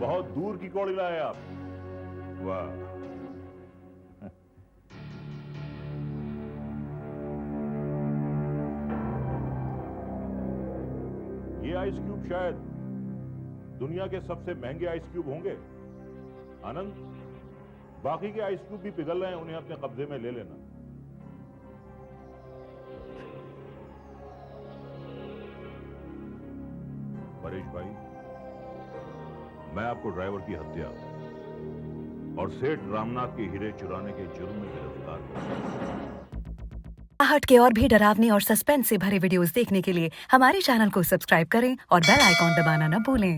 बहुत दूर की कौड़ी लाए आप। वाह, ये आइस क्यूब शायद दुनिया के सबसे महंगे आइस क्यूब होंगे। आनंद, बाकी के आइस क्यूब भी पिघल रहे हैं, उन्हें अपने कब्जे में ले लेना। परेश भाई, मैं आपको ड्राइवर की हत्या और सेठ रामनाथ के हीरे चुराने के जुर्म में गिरफ्तार करूंगा। हट के और भी डरावनी और सस्पेंस से भरे वीडियोस देखने के लिए हमारे चैनल को सब्सक्राइब करें और बेल आइकॉन दबाना न भूलें।